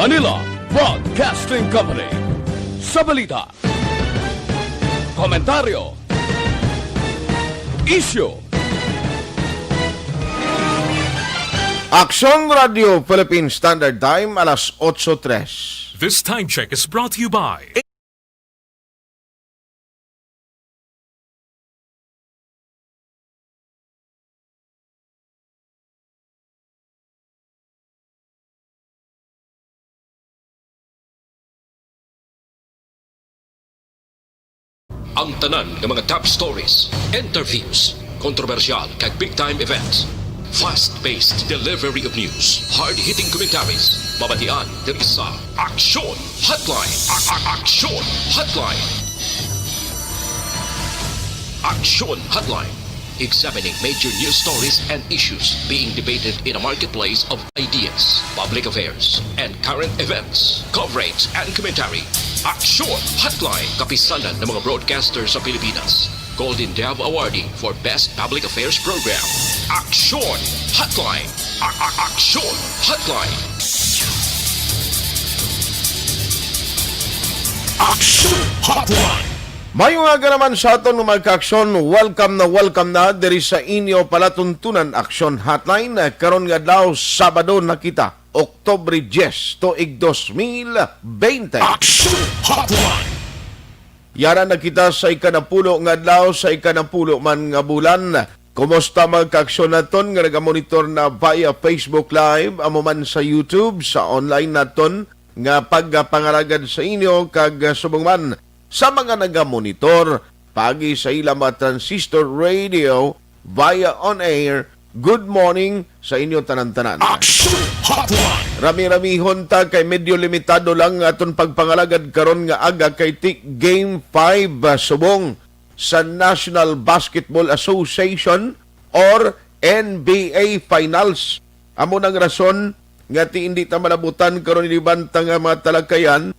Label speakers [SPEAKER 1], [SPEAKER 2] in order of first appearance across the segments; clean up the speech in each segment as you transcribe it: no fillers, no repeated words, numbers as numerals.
[SPEAKER 1] Manila Broadcasting Company. Sa balita, komentaryo, issue.
[SPEAKER 2] Aksyon Radio Philippine Standard Time, alas 8:03.
[SPEAKER 3] This time check is brought to you by
[SPEAKER 4] ang tanan ng mga top stories, interviews, kontrobersyal kag big-time events. Fast-paced delivery of news, hard-hitting commentaries, babatian diri sa Aksyon Hotline. Aksyon Hotline. Aksyon Hotline. Examining major news stories and issues being debated in a marketplace of ideas, public affairs, and current events. Coverage and commentary. Aksyon Hotline. Kapisanan ng mga broadcasters sa Pilipinas. Golden Dove Awardee for Best Public Affairs Program. Aksyon Hotline. Aksyon Hotline.
[SPEAKER 3] Aksyon Hotline.
[SPEAKER 2] Mayo nga naman sa aton mga ka-aksyon, welcome na diri sa inyo palatuntunan Aksyon Hotline. Karon nga daw Sabado na kita, Oktubre 10, tuig 2020.
[SPEAKER 3] Aksyon Hotline.
[SPEAKER 2] Yara na kita sa ikanapulo nga adlaw, sa ikanapulo man nga bulan. Kumusta mga ka-aksyon naton nga nagamonitor na via Facebook Live, amo man sa YouTube, sa online naton nga pagpangaragad sa inyo kag subong man sa mga nagamonitor pagi sa ilang mga transistor radio via on-air. Good morning sa inyo tanan-tanan.
[SPEAKER 3] Aksyon Hotline.
[SPEAKER 2] Rami-ramihon ta kay medyo limitado lang aton pagpangalagad karon nga aga kay Game 5 subong sa National Basketball Association or NBA Finals. Amo nang rason nga hindi ta malabutan karon ibantang nga mga talakayan.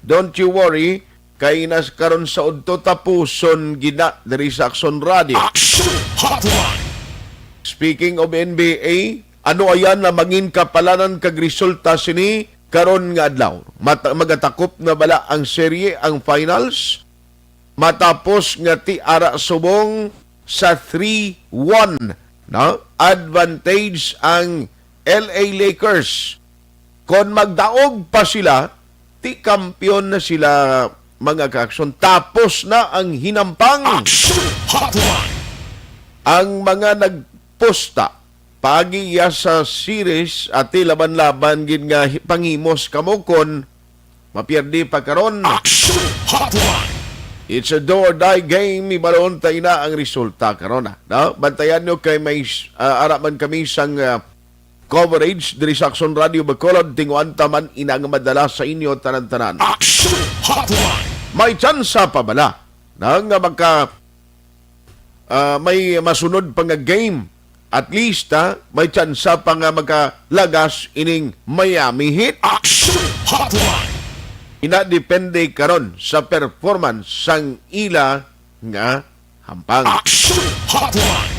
[SPEAKER 2] Don't you worry, kay nas karon sa udto tapuson gina diri sa Aksyon Radio.
[SPEAKER 3] Aksyon Hotline.
[SPEAKER 2] Speaking of NBA, ano ayan na mangin kapalanan kag resulta sini karon nga adlaw? Magatakop na bala ang serye, ang finals? Matapos nga ti ara subong sa 3-1, no? Advantage ang LA Lakers. Kon magdaog pa sila, ti kampiyon na sila mga ka-aksyon. Tapos na ang hinampang.
[SPEAKER 3] Aksyon Hotline.
[SPEAKER 2] Ang mga nagposta pagi sa series at laban-laban gin nga pangimos kamo kon mapierdi pa karon.
[SPEAKER 3] Aksyon Hotline.
[SPEAKER 2] It's a do or die game. Ibalon tayo na ang resulta karon. No? Bantayan nyo kay may araman kami sang coverage diri sa Aksyon Radio Bacolod. Tinguan taman inang madala sa inyo tanan-tanan.
[SPEAKER 3] Aksyon Hotline.
[SPEAKER 2] May tsansa pa bala na nga magka may masunod pa nga game. At least may tsansa pa nga magkalagas ining Miami Heat.
[SPEAKER 3] Aksyon Hotline.
[SPEAKER 2] Inadepende karon sa performance sang ila nga hampang.
[SPEAKER 3] Aksyon Hotline.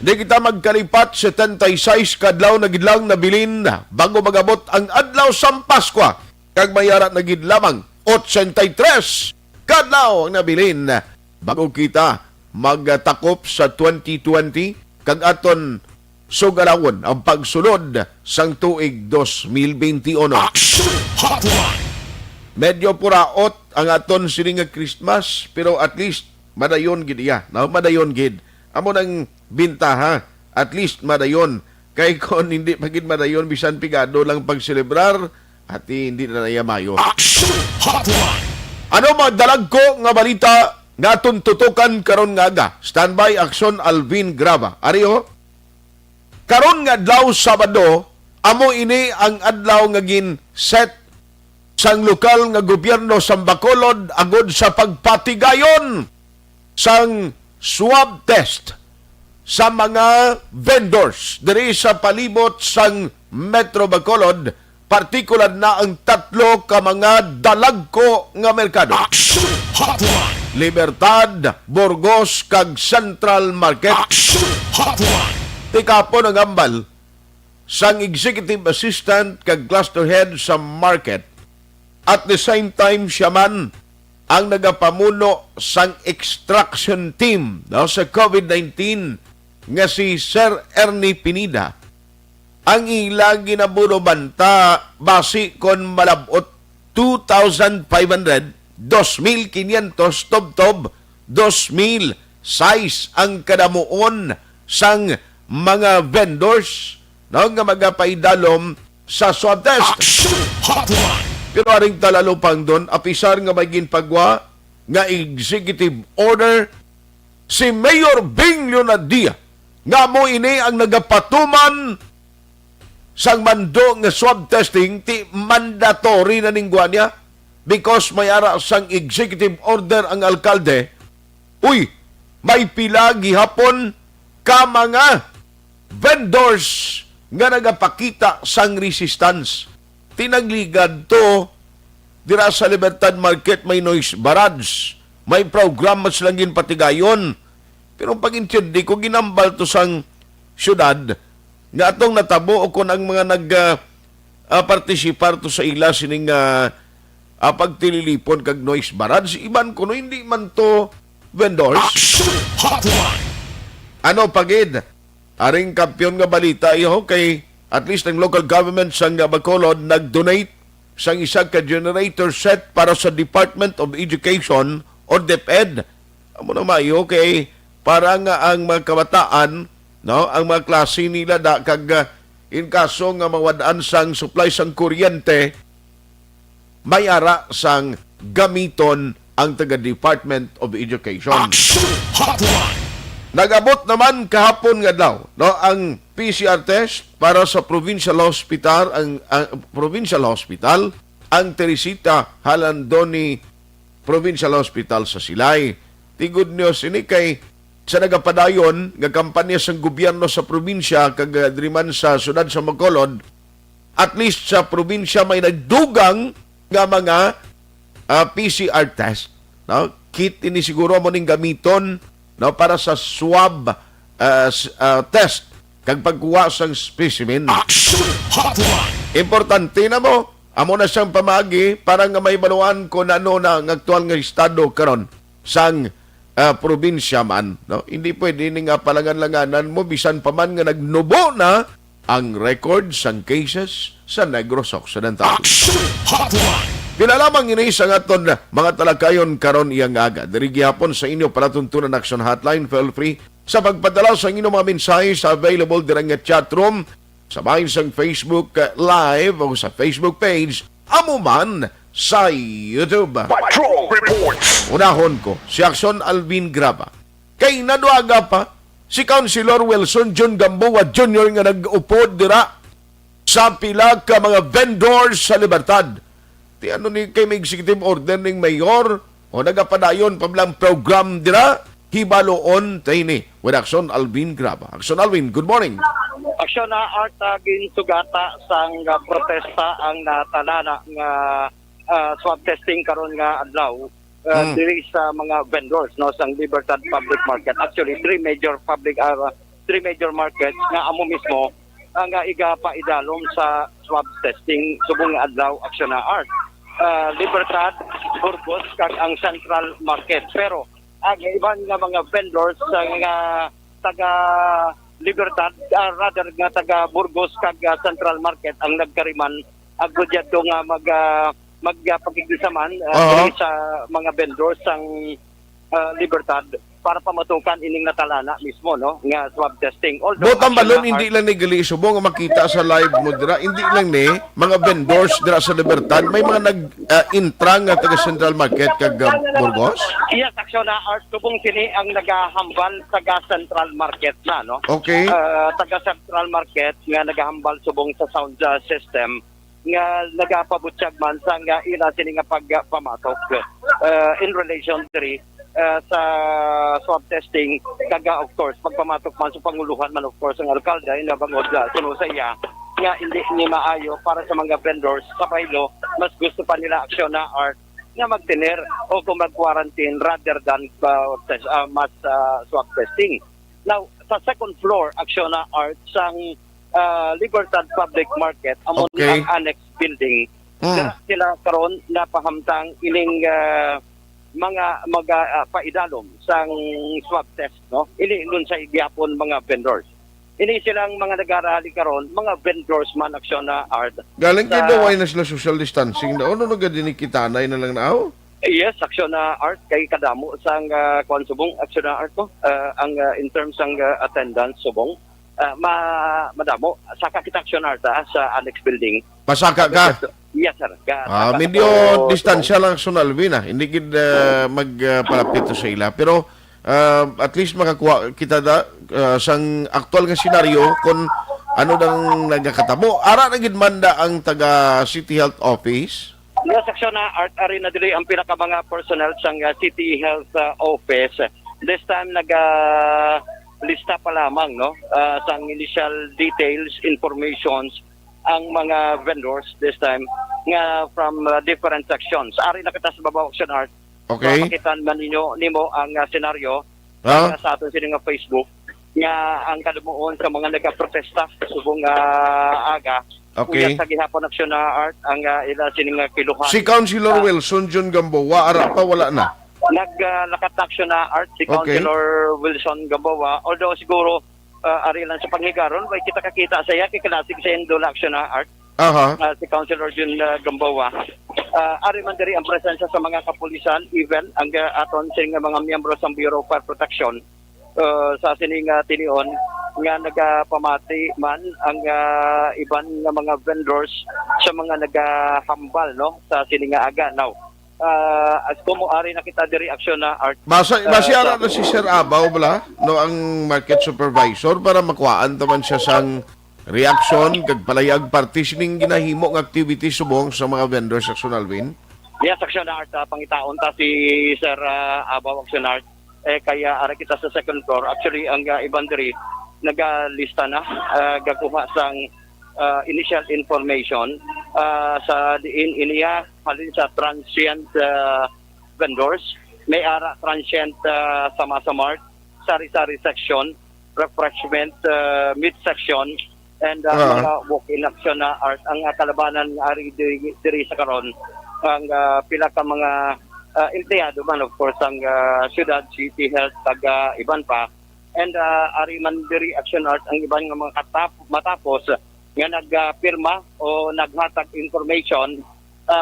[SPEAKER 2] Di kita magkalipat 76 kadlaw na gidlang nabilin bago magabot ang adlaw sang Paskwa. Kag mayara na gid lamang 83 kadlaw ang nabilin bago kita magtakop sa 2020 kag aton sugalawon ang pagsulod sang tuig 2021.
[SPEAKER 3] Aksyon Hotline.
[SPEAKER 2] Medyo puraot ang aton sini nga Christmas pero at least madayon gid iya. No, madayon gid. Amo nang bintaha, at least madayon. Kay kon hindi pagid madayon bisan pigado lang pagselebrar at hindi na nayamayo.
[SPEAKER 3] Aksyon Hotline.
[SPEAKER 2] Ano magdalag ko nga balita nga aton tutukan karon nga aga? Standby Aksyon Alvin Grava. Ariyo. Karon nga adlaw Sabado, amo ini ang adlaw nga gin set sang lokal nga gobyerno sa Bacolod agod sa pagpatigayon sang swab test sa mga vendors diri sa palibot sang Metro Bacolod, partikular na ang 3 ka mga dalagko nga merkado.
[SPEAKER 3] Aksyon Hotline.
[SPEAKER 2] Libertad, Burgos, kag Central Market.
[SPEAKER 3] Aksyon Hotline.
[SPEAKER 2] Tikapo ng ambal sang executive assistant kag cluster head sa market. At the same time, siya man ang nagapamuno sang extraction team sa COVID-19 nga si Sir Ernie Pineda. Ang ilang ginabuno banta basi kon malabot 2,500, 2,500 tob-tob, 2,000 size ang kadamuon sang mga vendors nga magapaidalom sa swab test.
[SPEAKER 3] Action Hotline.
[SPEAKER 2] Pero aring talalo pang doon, apisar nga may ginpagwa nga executive order si Mayor Bing Leonadia nga mo ini ang nagapatuman sang mando nga swab testing ti mandatory na ningguan niya because may ara sang executive order ang alkalde. Uy, may pila gihapon ka mga vendors nga nagapakita sang resistance. Tinagligad to dira sa Libertad Market may noise barrage, may program mas lang patigayon. Pero pag-intindi ko ginambal to sang syudad nga atong natabo o kung ang mga partisipar to sa ila sining pagtililipon kag noise barrage, iban kuno hindi man to vendors.
[SPEAKER 3] Action Hotline.
[SPEAKER 2] Ano pagid? Aring kampiyon nga balita iho kay at least ang local government sang Bacolod nag-donate sang isang ka-generator set para sa Department of Education or DepEd. Amo na mayo kay para nga ang mga kabataan, no, ang mga klase nila da kag in kaso nga mawadaan sang supply sang kuryente may ara sang gamiton ang taga Department of Education.
[SPEAKER 3] Action Hotline.
[SPEAKER 2] Nagabot naman kahapon nga daw ang PCR test para sa Provincial Hospital ang Teresita Halandoni Provincial Hospital sa Silay. Ti good news ini kay sa nagapadayon nga kampanya sang gobyerno sa probinsya kag driman sa siyudad sa Bacolod, at least sa probinsya may nagdugang nga mga PCR test. No? Kit ini siguro mo ning gamiton para sa swab test kag pagkuha sang specimen.
[SPEAKER 3] Action Hotline.
[SPEAKER 2] Importante na mo, amo na siyang pamagi para nga may baluan kung ano na ang aktual nga estado karon sang probinsya man. No? Hindi pwede ni nga palangan-langanan mo bisan pa man nga nagnubo na ang record sang cases sa Negros Occidental.
[SPEAKER 3] Action Hotline.
[SPEAKER 2] Pinalamang ini sa aton mga talakayon karon iyang aga. Diri gihapon sa inyo palatuntunan Action Hotline. Feel free sa pagpadala sa inyong mga mensahe sa available dirang nga chat room sa bahin sang Facebook Live o sa Facebook page amo man sa YouTube.
[SPEAKER 3] Patrol Reports.
[SPEAKER 2] Unahon ko si Action Alvin Graba. Kay naduaga pa si Councilor Wilson John Gamboa Jr. nga nag-upod dira sa pila ka mga vendors sa Libertad. Ti ano ni kay may executive order ning mayor o nagapadayon pamlang program dira hibaloon tay ni with Action Alvin Graba. Action Alvin, good morning.
[SPEAKER 5] Aksyon na art ginsugata sang protesta ang natalana nga swab testing karon nga adlaw diri sa mga vendors no sang Libertad Public Market. Actually three major markets nga amo mismo nga igapaidalom sa swab testing subong nga adlaw. Aksyon na art Libertad, Burgos kag ang Central Market. Pero ang iban nga mga vendors nga taga Libertad, rather nga taga Burgos kag Central Market ang nagkariman agudyado nga magpakikisaman sa mga vendors sang Libertad para pamatukan ining natalana mismo no nga swab testing.
[SPEAKER 2] Botang balon hindi lang ni gali subong nga makita sa live mo dira, hindi lang ni mga vendors dira sa Libertad may mga nag-intra nga taga Central Market kag Burgos.
[SPEAKER 5] Yes, Aksyon na art subong kini ang nagahambal taga Central Market na no.
[SPEAKER 2] Okay.
[SPEAKER 5] Taga Central Market nga nagahambal subong sa sound system nga nagapabutyag man sa nga ila sini nga pagpamatok in relation to sa swab testing kaga of course pagpamatok man sa panguluhan man of course ang alkalde ina bangod suno sa iya nga hindi ni maayo para sa mga vendors sa Pailo. Mas gusto pa nila Aksyon na art nga magtener o kung mag-quarantine rather than swab testing. Now sa second floor Aksyon na art sang Libertad Public Market among
[SPEAKER 2] Okay.
[SPEAKER 5] ang annex building. Sila karon napahamtang ining mga paidalom sang swab test, no? Ini nun sa igyapon mga vendors. Ini silang mga nag-arali karon, mga vendors man aksyon na art.
[SPEAKER 2] Galing
[SPEAKER 5] Sa-
[SPEAKER 2] kayo na sila social distancing na ano nga dinikitanay na lang na
[SPEAKER 5] Yes, aksyon na art kay kadamo sang konsubong aksyon na art ko. Ang in terms ang attendance subong madamo saka kita aksyon art sa annex building.
[SPEAKER 2] Pasaka ka.
[SPEAKER 5] Yes sir.
[SPEAKER 2] Medyo distansya lang sa Alvin Hindi gid magpalapit sa ila. Pero at least makakuha kita sang aktual nga senaryo kung ano nang nagakatabo. Ara na gid manda ang taga City Health Office.
[SPEAKER 5] Yes, aksyon na art ari na dili ang pinaka mga personnel sang City Health Office. This time lista pa lamang no sang initial details, informations ang mga vendors this time nga from different sections. Ari na kita sa babaw action art.
[SPEAKER 2] Okay.
[SPEAKER 5] Makitan man nimo ang senaryo sa aton sini nga Facebook nga ang kadumuon sa mga nagaprotesta subong aga.
[SPEAKER 2] Okay.
[SPEAKER 5] Uya sa gihapon aksyon na art ang ila sini nga kiluhan.
[SPEAKER 2] Si Councilor Wilson John Gamboa, ara pa wala na.
[SPEAKER 5] Naglakat-action na art si
[SPEAKER 2] Okay.
[SPEAKER 5] Councilor Wilson Gamboa. Although siguro ari lang sa panghigaron, way kita kakita sa iya, kikilasig sa Indol action na art.
[SPEAKER 2] Aha.
[SPEAKER 5] Si Councilor Jun Gamboa. Ari man diri ang presensya sa mga kapulisan, even ang aton sing mga miyembro sa Bureau of Fire Protection sa sining tinion nga nagapamati man ang iban nga mga vendors sa mga nagahambal no sa sining aga now. As kumo ari na kita diri action na art.
[SPEAKER 2] Basiara na si Sir Abaw bala no ang market supervisor para makuhaan taman siya sang reaction kag palayag partitioning ginahimo ng activity subong sa mga vendors sa Sunalvin.
[SPEAKER 5] Yes, action na art pangitaon ta si Sir Abaw action art kaya ari kita sa second floor. Actually ang iban diri nagalista na gakuha sang initial information sa diin iniya halin sa transient vendors may ara transient sama-samart sari-sari section refreshment mid section and mga walk-in action na art ang kalabanan ari diri sa karon ang pila ka mga empleyado man of course ang syudad city health taga iban pa and ari man diri action art ang iban nga mga matapos nga nagpirma o naghatag information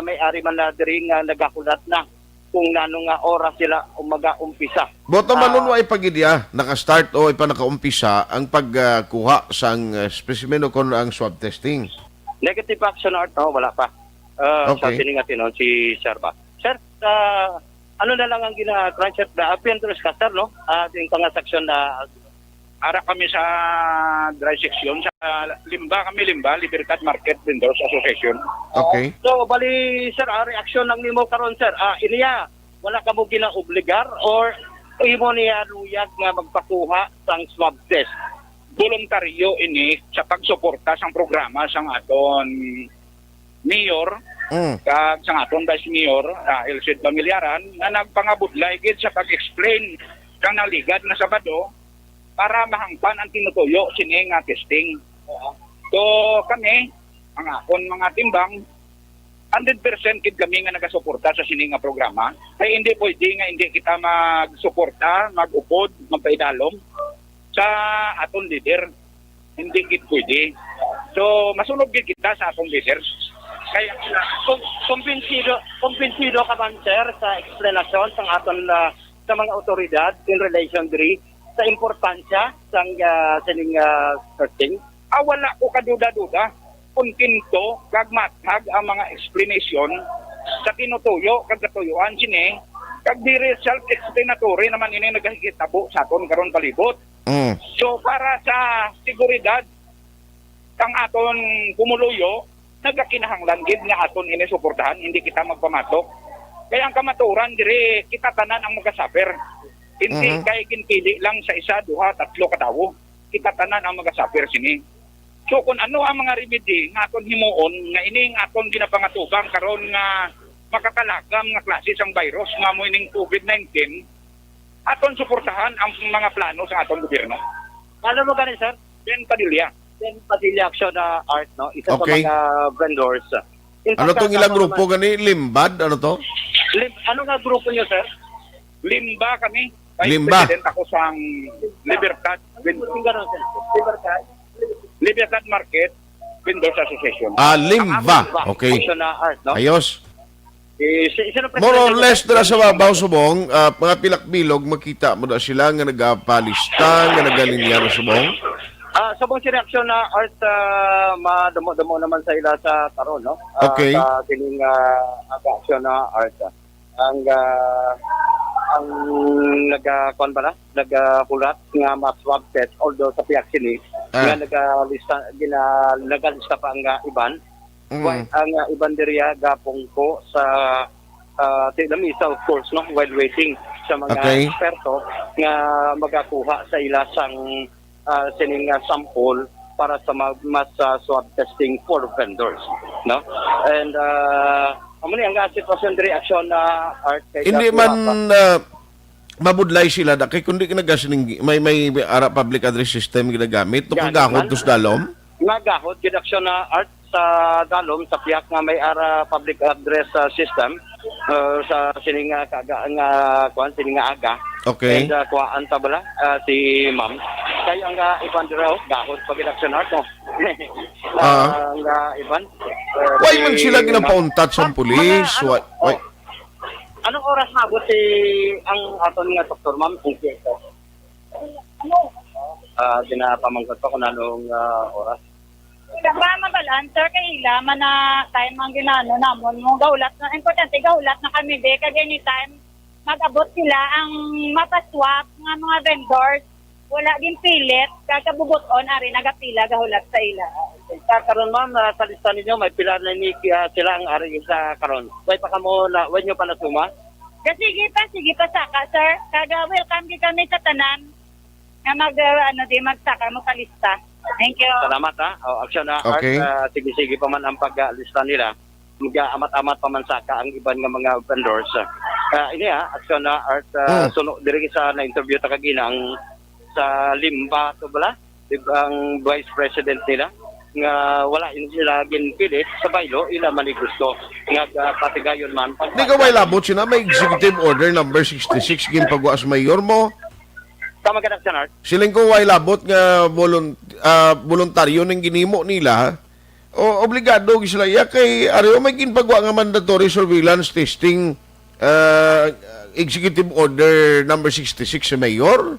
[SPEAKER 5] may ari man na diri nga nagakulat na kung nano nga oras sila umaga-umpisa.
[SPEAKER 2] Boto manon wa ipagidya naka-start o ipa nakaumpisa ang pagkuha sang specimen o kon ang swab testing.
[SPEAKER 5] Negative action art no wala pa. Sa
[SPEAKER 2] Okay.
[SPEAKER 5] tininga-tinon si Sir ba. Sir, ano na lang ang gina-transfer na appearance caster no? Yung pangasaksyon na
[SPEAKER 6] Ara kami sa dry section sa Limba Libertad Market Vendors Association.
[SPEAKER 2] Okay.
[SPEAKER 5] So, bali, sir, reaksyon lang nimo karon sir. Iniya, wala ka mo gina-obligar or imo niya luyag nga magpakuha sang swab test?
[SPEAKER 6] Voluntaryo ini sa pagsuporta sang programa sang aton mayor kag sang aton vice mayor Elcid Bamilyaran na nagpangabudlay gid sa pag-explain kang naligad na Sabado para mahangpan ang tinutuyo sini nga testing. So kami, ang akon mga timbang, 100% kid kami nga nagasuporta sa sini nga programa. Kaya hindi pwede nga hindi kita magsuporta, mag-upod, magpaidalom sa aton leader. Hindi kid pwede. So masunod gid kita sa atong leader. Kaya
[SPEAKER 5] Kumpinsido ka man sir sa explanation sang aton sa mga otoridad in relation diri sa importansya sang sining testing?
[SPEAKER 6] wala ko kaduda-duda. Kuntinto, kag mathag ang mga explanation sa tinutuyo, kag katuyuan sini, kag diri self-explanatory naman ini nagahikitabo sa aton karon palibot. So para sa seguridad kang aton pumuluyo, nagakinahanglan gid nga aton ini suportahan, hindi kita magpamatok. Kaya ang kamaturan diri kita tanan ang magasaper. Hindi kay ginpili lang sa isa, duha, tatlo ka tawo. Kita tanan ang magasaper sini. So kung ano ang mga remedy nga aton himuon nga ining aton ginapangatubang karon nga makakalagam nga klase sang virus nga mo ining COVID-19, aton suportahan ang mga plano sa aton gobyerno.
[SPEAKER 5] Ano mo ganin sir?
[SPEAKER 6] Ben Padilla.
[SPEAKER 5] Ben Padilla Action Art, no? Isa
[SPEAKER 2] Okay.
[SPEAKER 5] sa mga vendors. In
[SPEAKER 2] Ano
[SPEAKER 5] fact,
[SPEAKER 2] tong ilang
[SPEAKER 5] kasama
[SPEAKER 2] grupo gani? Limbad? Ano to?
[SPEAKER 5] Ano nga grupo niyo, sir?
[SPEAKER 6] Limba kami. Vice
[SPEAKER 2] Limba.
[SPEAKER 6] President ako sa Libertad.
[SPEAKER 5] Ganon, sir. Libertad.
[SPEAKER 6] Libertad Market Vendors Association.
[SPEAKER 2] Limba. Okay.
[SPEAKER 5] Action Art, no?
[SPEAKER 2] Ayos.
[SPEAKER 5] Sino
[SPEAKER 2] More or
[SPEAKER 5] presidente
[SPEAKER 2] less
[SPEAKER 5] niyo,
[SPEAKER 2] dira
[SPEAKER 5] sir?
[SPEAKER 2] sa babaw subong, mga pilak-bilog makita mo na sila nga nagapalista, nga nagalinya na subong.
[SPEAKER 5] Sa buong reaction na art, madamo-damo naman sa ila sa karon, no?
[SPEAKER 2] Okay.
[SPEAKER 5] Sa kining action na art. Ang nagakuan ba na? Nagahulat nga ma-swab test, although sa piyak sini, nga nagalista pa ang iban. While ang iban diriya gapong ko sa lamisa, of course, no, while waiting sa mga
[SPEAKER 2] Okay.
[SPEAKER 5] eksperto nga magakuha sa ilasang sining sample para sa mas swab testing for vendors, no? And amo ni ang sitwasyon diri action na art kay
[SPEAKER 2] Hindi
[SPEAKER 5] Gakuha
[SPEAKER 2] man mabudlay sila da kay kundi kinagasining may ara public address system ginagamit to
[SPEAKER 5] Yan,
[SPEAKER 2] kagahod
[SPEAKER 5] man.
[SPEAKER 2] tus dalom.
[SPEAKER 5] nga gahod gid action na art sa dalom sa piyak nga may ara public address system sa sining nga kuan sining nga aga.
[SPEAKER 2] Okay.
[SPEAKER 5] And kuhaan ta bala si ma'am kay ang iban diraw gahod pag action art no. Ang iban
[SPEAKER 2] Why man sila ginapauntat sa pulis? Why?
[SPEAKER 5] Anong oras mabot si ang aton nga doktor ma'am kung ito? Ginapamangkot pa kung anong oras.
[SPEAKER 7] Ba mabalan, sir, kay ila man na time ang ginano namon mo gaulat na importante gaulat na kami de kag anytime magabot sila ang mapaswap nga mga vendors wala din pilit kagabugot-on ari nagapila gahulat sa ila.
[SPEAKER 5] Karon ma'am sa lista ninyo may pila na ni sila ang ari sa karon. Way pa kamo na way nyo pa nasuma?
[SPEAKER 7] Sige pa saka, sir. Kaga welcome gi kami sa tanan nga magsaka mo sa lista. Thank you.
[SPEAKER 5] Salamat ha. Action na
[SPEAKER 2] Okay.
[SPEAKER 5] art. Sige pa man ang paglista nila. Mag-amat-amat pa man saka ang iban nga mga vendors. Ini action na art. Suno diri sa na-interview ta kaginang sa Limba to bala. Ang vice president nila nga wala sila ginpilit sa baylo ila man ni gusto nga patigayon man pag
[SPEAKER 2] Di ka may labot sila may executive order number 66 gimpagwa sa mayor mo.
[SPEAKER 5] tama ka action art.
[SPEAKER 2] Siling ko way labot nga voluntaryo ning ginimo nila. O obligado gi sila ya kay ariyo may ginpagwa nga mandatory surveillance testing executive order number 66 sa mayor.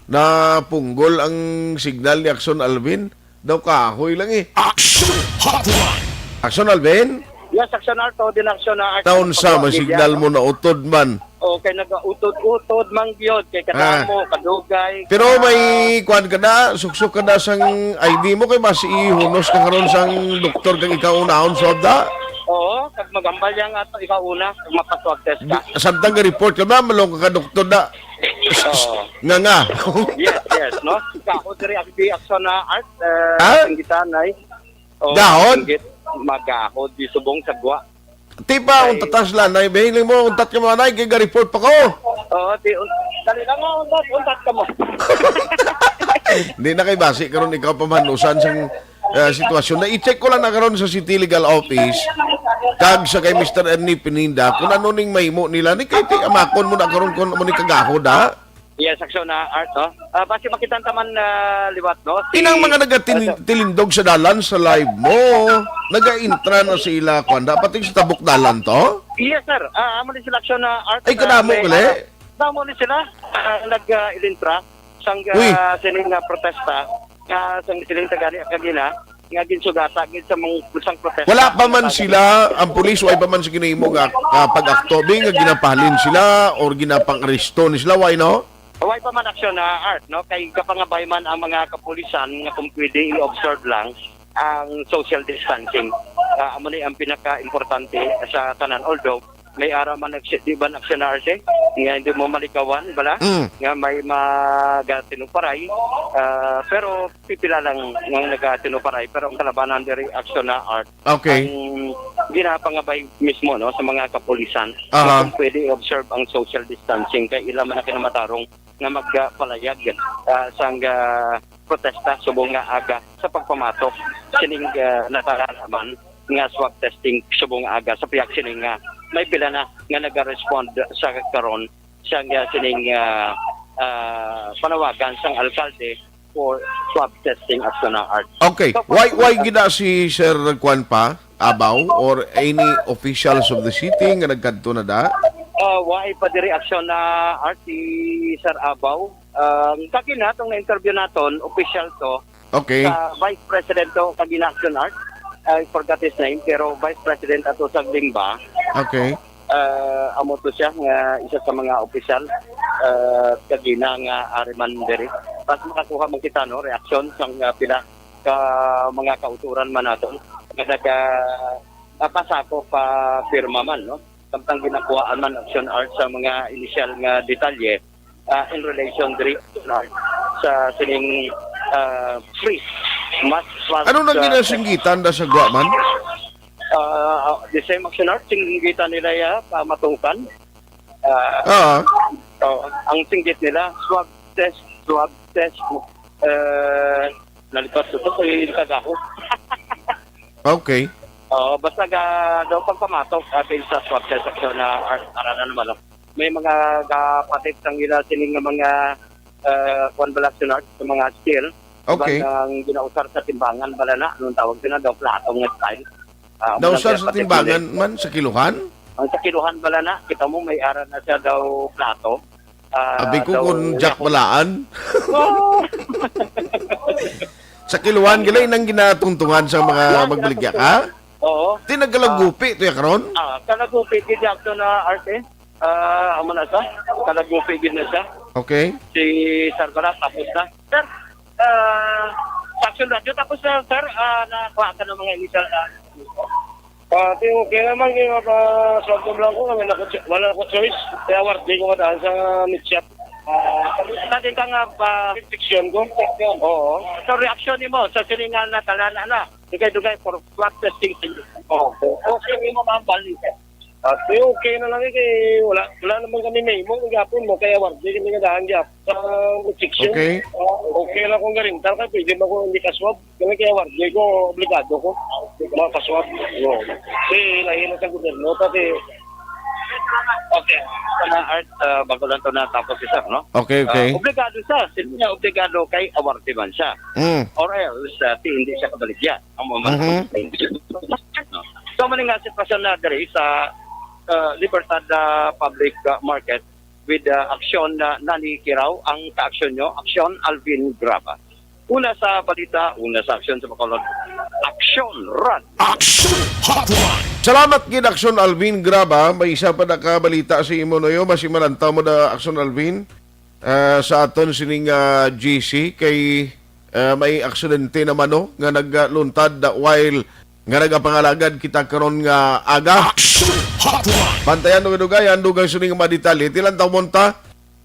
[SPEAKER 2] Na punggol ang signal ni Axon Alvin. Daw kahoy lang eh.
[SPEAKER 3] Action Hotline.
[SPEAKER 2] Axon Alvin,
[SPEAKER 5] Yes, action art o din action na art.
[SPEAKER 2] taon sa signal mo na utod man.
[SPEAKER 5] O kay nagautod-utod mang gyud kay kadamo mo kadugay.
[SPEAKER 2] Pero may kwan ka na, suksok ka na sang ID mo kay mas ihunos ka karon sang doktor kang ikaw unahon sa da.
[SPEAKER 5] Oo, kag magambal yang ato ikaw una kag mapaswag test ka.
[SPEAKER 2] Samtang nga report ka na, malong ka doktor na.
[SPEAKER 5] Oo.
[SPEAKER 2] Nga.
[SPEAKER 5] Yes, no? Kako diri action na art ang gitanay.
[SPEAKER 2] Gahon?
[SPEAKER 5] Magahod di subong sagwa.
[SPEAKER 2] Tipa, kung tatas lang, naibahiling mo, untat ka mga kay ga-report pa ko.
[SPEAKER 5] Oo, dali lang mo untat ka mo.
[SPEAKER 2] Hindi na kay basi, karon ikaw pamanusan sang sitwasyon. Na i-check ko lang na karon sa City Legal Office, kag sa kay Mr. Ernie Pininda, kung ano ning mahimo nila, ni kay amakon mo na karon kung mo ni kagahod, ha?
[SPEAKER 5] Yes, action na art, no? Basi makitan taman liwat, no?
[SPEAKER 2] Inang mga nagatilindog sa dalan sa live mo, naga-intra na sila, kwanda, pati sa tabok dalan to?
[SPEAKER 5] Yes, sir. Amo ni sila action na art.
[SPEAKER 2] Ay, kanamo gali?
[SPEAKER 5] Damo ni sila nag-ilintra sang
[SPEAKER 2] Uy.
[SPEAKER 5] sining protesta sang siling tagani kagina nga ginsugata gid sa mga sang protesta.
[SPEAKER 2] Wala pa man sila, ang pulis, why pa man sa ginahimo nga pag-aktobe, nga ginapahalin sila, or ginapang-aresto ni sila, why no?
[SPEAKER 5] Huwag pa man aksyon na art, no? Kay kapangabay man ang mga kapulisan nga kung pwede i-observe lang ang social distancing. Amo ni ang pinaka-importante sa tanan. Although, may ara man di ba aksyon na art nga hindi mo malikawan, bala? Nga may magatinuparay. Pero pipila lang nga nagatinuparay. Pero ang kalabanan diri aksyon na art.
[SPEAKER 2] Okay.
[SPEAKER 5] Ang ginapangabay mismo no sa mga kapulisan
[SPEAKER 2] Aha.
[SPEAKER 5] kung pwede i-observe ang social distancing kay ila man na kinamatarong nga magpalayag sang protesta subong nga aga sa pagpamatok sining natalalaman nga swab testing subong nga aga sa piyak sining nga may pila na nga naga-respond sa karon sang sining panawagan sang alkalde for swab testing at na art.
[SPEAKER 2] Okay. Why gina si Sir Kwan pa? Abaw or any officials of the city nga nagkadto na da?
[SPEAKER 5] Why pa di reaksyon na RT Sir Abaw? Kakina itong na-interview naton, official to,
[SPEAKER 2] Okay.
[SPEAKER 5] sa Vice President to, Kagina Action Art. I forgot his name, pero Vice President ato sa Lingba.
[SPEAKER 2] Okay.
[SPEAKER 5] Amo to siya, nga isa sa mga official, Kagina nga Ariman Dere. Tapos makakuha mong kita, no, reaksyon sa pila ka mga kauturan man naton. Nga pasako pa firma man, no? Samtang ginakuhaan man Action Art sa mga initial nga detalye in relation to art sa sining free mas
[SPEAKER 2] Ano nang ginasinggitan da sa Guaman?
[SPEAKER 5] the same Action Art singgitan nila ya pamatukan ang singgit nila swab test nalipas ito sa kagaho.
[SPEAKER 2] Okay.
[SPEAKER 5] Basta daw pagpamatok based sa swab test action na aranan naman. May mga kapatid sang gina sining nga mga convalescent art sa mga skill.
[SPEAKER 2] Okay.
[SPEAKER 5] Ang ginausar sa timbangan bala na anong tawag sila daw platong nga style.
[SPEAKER 2] Dausar sa timbangan man sa kiluhan?
[SPEAKER 5] Ang sa kiluhan bala na kita mo may aran na siya daw plato.
[SPEAKER 2] Abi ko
[SPEAKER 5] daw-
[SPEAKER 2] kung Jack Balaan. Sa kiluhan gilay nang ginatungtungan sa mga magbaligya ka?
[SPEAKER 5] Oo.
[SPEAKER 2] Tinagalagupi to ya karon?
[SPEAKER 5] Kalagupit gid akto na arte. Amo na sa kalagupit gid na siya.
[SPEAKER 2] Okay.
[SPEAKER 5] Si Sir Barat tapos na. Sir, sa Action Radio tapos na sir, nakuha ka ng mga initial na.
[SPEAKER 8] Pati okay naman yung swab ko lang ko, wala ko choice. Kaya wardi ko kadaan sa midshot.
[SPEAKER 5] Natin ka nga ba
[SPEAKER 8] Fiction ko? Oo.
[SPEAKER 5] sa reaction ni mo sa silingan na talana na. Dugay-dugay for swab testing.
[SPEAKER 8] Oo.
[SPEAKER 5] Okay mo mambal ni sir.
[SPEAKER 8] Pati okay na lang wala naman kami may mo, gapon mo, kaya wardi kami kadaan gyap sa fiction.
[SPEAKER 2] Okay.
[SPEAKER 8] Okay lang kung galing. Talaga pwede mo ko hindi ka-swab. Kaya wardi ko, obligado ko. Makaswab. Oo. Kasi lahino sa gobyerno, pati
[SPEAKER 5] Okay. Sana art bago lang to na tapos isa, no?
[SPEAKER 2] Okay, okay.
[SPEAKER 5] Obligado siya. Sino niya obligado kay awarte man siya. Or else, hindi siya kabaligya. Ang mga So, maling nga sitwasyon na dali sa Libertad Public Market with aksyon na nanikiraw ang ka-aksyon nyo, Aksyon Alvin Graba. Una sa balita, una sa aksyon sa Bacolod. Aksyon Run!
[SPEAKER 3] Action Hotline.
[SPEAKER 2] Salamat gid Aksyon Alvin Graba. May isa pa nakabalita si imo noyo masimananta mo da Aksyon Alvin sa aton sining GC kay may aksidente naman no nga nagluntad while nga nagapangalagad kita karon nga aga.
[SPEAKER 3] Action Hotline.
[SPEAKER 2] Bantayan no dugayan dugang sining madetali tilan taw monta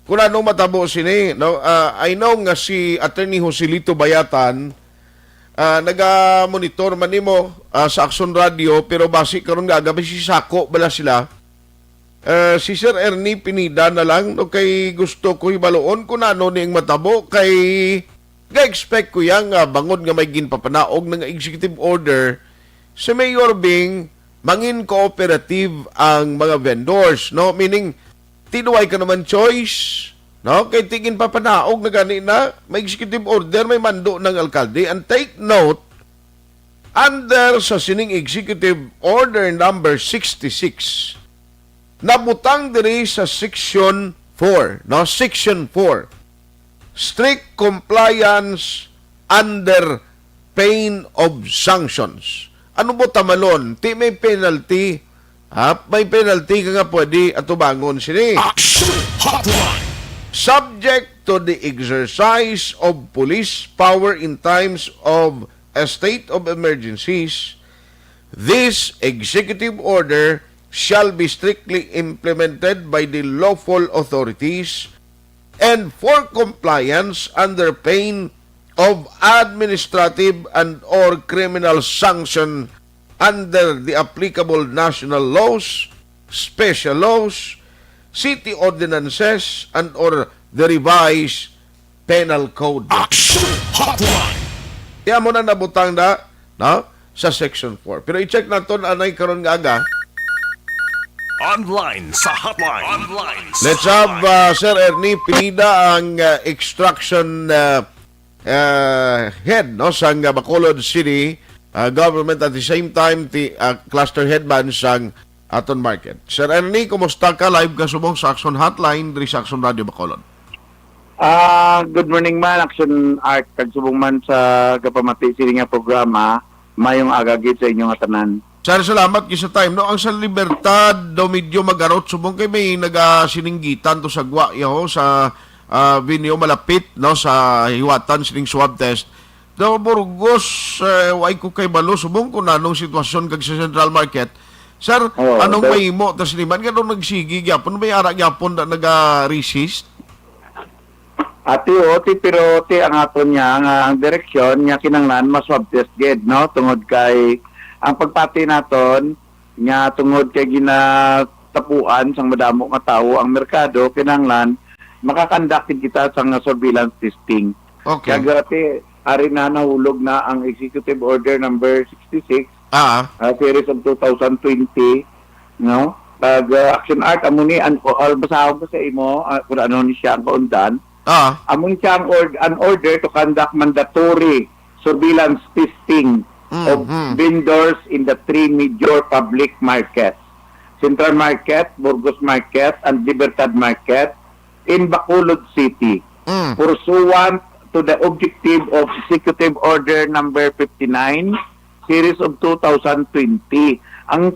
[SPEAKER 2] kung anong matabo sini no. I know nga si Attorney Joselito Bayatan naga-monitor man nimo sa Action Radio pero basi karon nga gabi si Sako bala sila. Si Sir Ernie Pinida na lang no kay gusto ko ibaloon kung ano ning matabo kay ga-expect ko yang bangod nga may ginpapanaog ng executive order si Mayor Bing mangin cooperative ang mga vendors no, meaning tinuway ka naman choice. No, kay tingin papanaog na gani na may executive order, may mando ng alkalde. And take note, under sa sining executive order number 66, nabutang diri sa section 4, no, section 4. Strict compliance under pain of sanctions. Ano mo tamalon? Ti may penalty. May penalty ka nga pwede atubangon sini.
[SPEAKER 3] Action Hotline.
[SPEAKER 2] Subject to the exercise of police power in times of a state of emergencies, this executive order shall be strictly implemented by the lawful authorities and for compliance under pain of administrative and or criminal sanction under the applicable national laws, special laws, city ordinances, and or the revised penal code.
[SPEAKER 3] Action Hotline.
[SPEAKER 2] Kaya mo na nabutang na, no? Sa Section 4. Pero i-check natin anay karon nga aga.
[SPEAKER 3] Online sa hotline. Online sa
[SPEAKER 2] Let's have Sir Ernie Pinida ang extraction head no sang Bacolod City government, at the same time cluster headman sang Aton Market. Sir Ernie, kumusta ka? Live ka subong sa Action Hotline diri sa Action Radio Bacolod.
[SPEAKER 9] Good morning man, Action Art. Kagsubong man sa kapamati sili nga programa, mayong agagit sa inyong atanan.
[SPEAKER 2] Sir, salamat kayo sa time. No, ang sa Libertad, daw medyo mag-arot. Subong kayo may nag-sininggitan to sa gwa, yaho, sa Vinyo malapit, no, sa hiwatan, sining swab test. Daw, Burgos, way ko kay Balo, subong ko na anong sitwasyon kag sa Central Market. Sir, anong may mo? Tas liman ka daw nagsigi, yapon, may ara yapon na nag-resist?
[SPEAKER 9] Pero ang aton niya, ang direksyon niya kinanglan, mas-swab test gid, no? Tungod kay ang pagpati naton nga tungod kay ginatapuan sang madamo nga tawo ang merkado, kinanglan makakandaktin kita sa surveillance testing.
[SPEAKER 2] Okay.
[SPEAKER 9] Kaya gati ari na nahulog na ang Executive Order number 66 series of 2020, no? Action Art amuni basahan ko sa imo kung ano ni siya ang kaundan. Amuni siya an order to conduct mandatory surveillance testing of vendors in the three major public markets: Central Market, Burgos Market, and Libertad Market in Bacolod City, pursuant to the objective of Executive Order number 59, series of 2020. Ang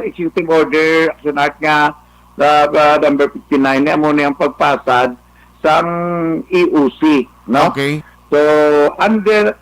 [SPEAKER 9] Executive Order Action Art nga number 59 na mo niyang pagpasad sang EOC, no?
[SPEAKER 2] Okay.
[SPEAKER 9] So, under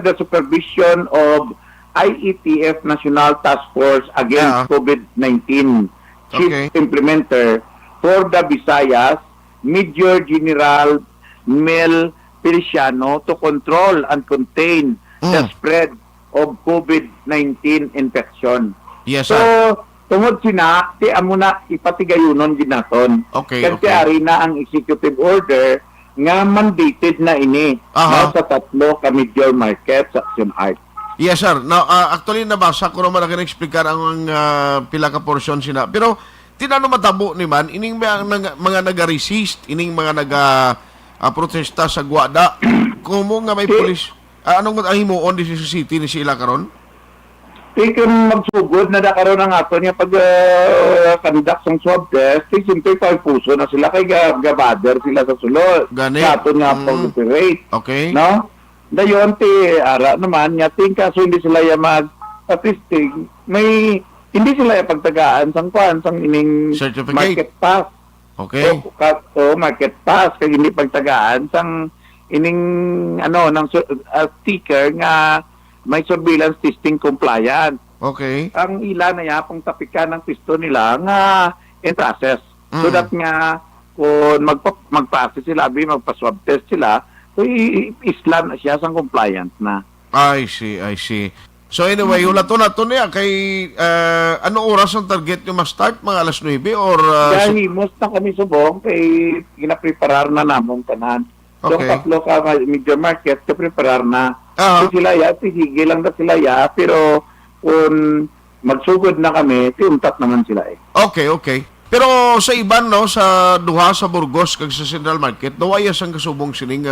[SPEAKER 9] the supervision of IETF National Task Force Against COVID-19, Chief Implementer for the Visayas, Major General Mel Feliciano, to control and contain the spread of COVID-19 infection.
[SPEAKER 2] Yes,
[SPEAKER 9] So,
[SPEAKER 2] sir.
[SPEAKER 9] tungod sina, ti amo na ipatigayunon ginaton.
[SPEAKER 2] Okay,
[SPEAKER 9] Kasi ari na ang executive order nga mandated na ini
[SPEAKER 2] Aha.
[SPEAKER 9] sa tatlo ka major market sa Action Art.
[SPEAKER 2] Yes, sir. Now, actually, nabasa ko naman na explicar ang pila ka portion sina. Pero, tinano matabo ni man, ining mga nag-resist, ining mga nag-protesta sa Guada, kumo nga may pulis, anong ahimuon di sa city ni sila karon?
[SPEAKER 9] Kung magsugod na karon ang ato niya pag conduct ng swab test, siyempre puso na sila kay gabader sila sa sulod.
[SPEAKER 2] Gani.
[SPEAKER 9] Sa ato nga pag-operate.
[SPEAKER 2] Okay.
[SPEAKER 9] No? Dayon ara naman niya kaso hindi sila mag-testing, hindi sila pagtagaan sang ining
[SPEAKER 2] Certificate.
[SPEAKER 9] market pass.
[SPEAKER 2] Okay.
[SPEAKER 9] O market pass kay hindi pagtagaan sang ining ng sticker nga may surveillance testing compliant.
[SPEAKER 2] Okay.
[SPEAKER 9] Ang ila na yapong tapikan ng pisto nila nga in process. So that nga kung magpa-process sila, magpa-swab test sila, so islam na siya sang compliant na.
[SPEAKER 2] I see. So anyway, ulato na to niya kay ano oras ang target yung ma-start? Mga alas 9 or
[SPEAKER 9] Dahimos na kami subong kay ginapreparar na namong tanan. So
[SPEAKER 2] Okay.
[SPEAKER 9] tatlo ka major market, preparar na.
[SPEAKER 2] Aha.
[SPEAKER 9] So sila sige lang na sila pero kung magsugod na kami, tiuntat naman sila
[SPEAKER 2] Okay. Pero sa iban no, sa duha sa Burgos kag sa Central Market, dawayas ang kasubong sining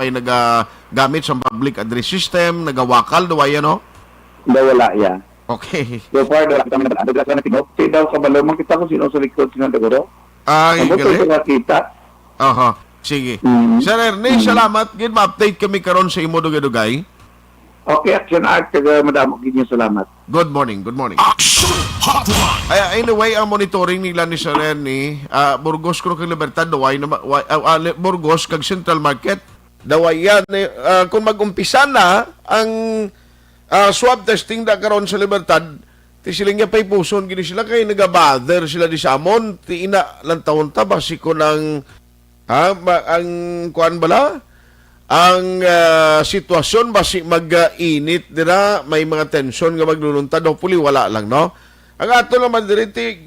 [SPEAKER 2] may nagagamit sa public address system, nagawakal dawaya no?
[SPEAKER 9] Wala ya.
[SPEAKER 2] Okay.
[SPEAKER 9] So far, wala kita naman. Adaglas na natin. Kasi daw kabalo, makita ko sino sa likod, sino naguro.
[SPEAKER 2] Ay,
[SPEAKER 9] Ang buto
[SPEAKER 2] gali.
[SPEAKER 9] sa nakita.
[SPEAKER 2] Aha. Sige. Sir Ernie, salamat. Gid ma-update kami karon sa imo dugay-dugay.
[SPEAKER 9] Okay, Action Art, kaga madamo kinyo salamat.
[SPEAKER 2] Good morning.
[SPEAKER 3] Action Hotline.
[SPEAKER 2] Anyway, ang monitoring nila ni Sir Ernie, Burgos kag Libertad daway na Burgos kag Central Market daway yan. Kung mag-umpisa na ang swab testing da karon sa Libertad, ti siling nga pay puson gini sila kay nagabother sila di sa amon, ti ina lang taon ta basiko ng ang kuan bala ang sitwasyon basi mag-init dira, may mga tension nga magluluntad o puli wala lang no. Ang ato naman diriti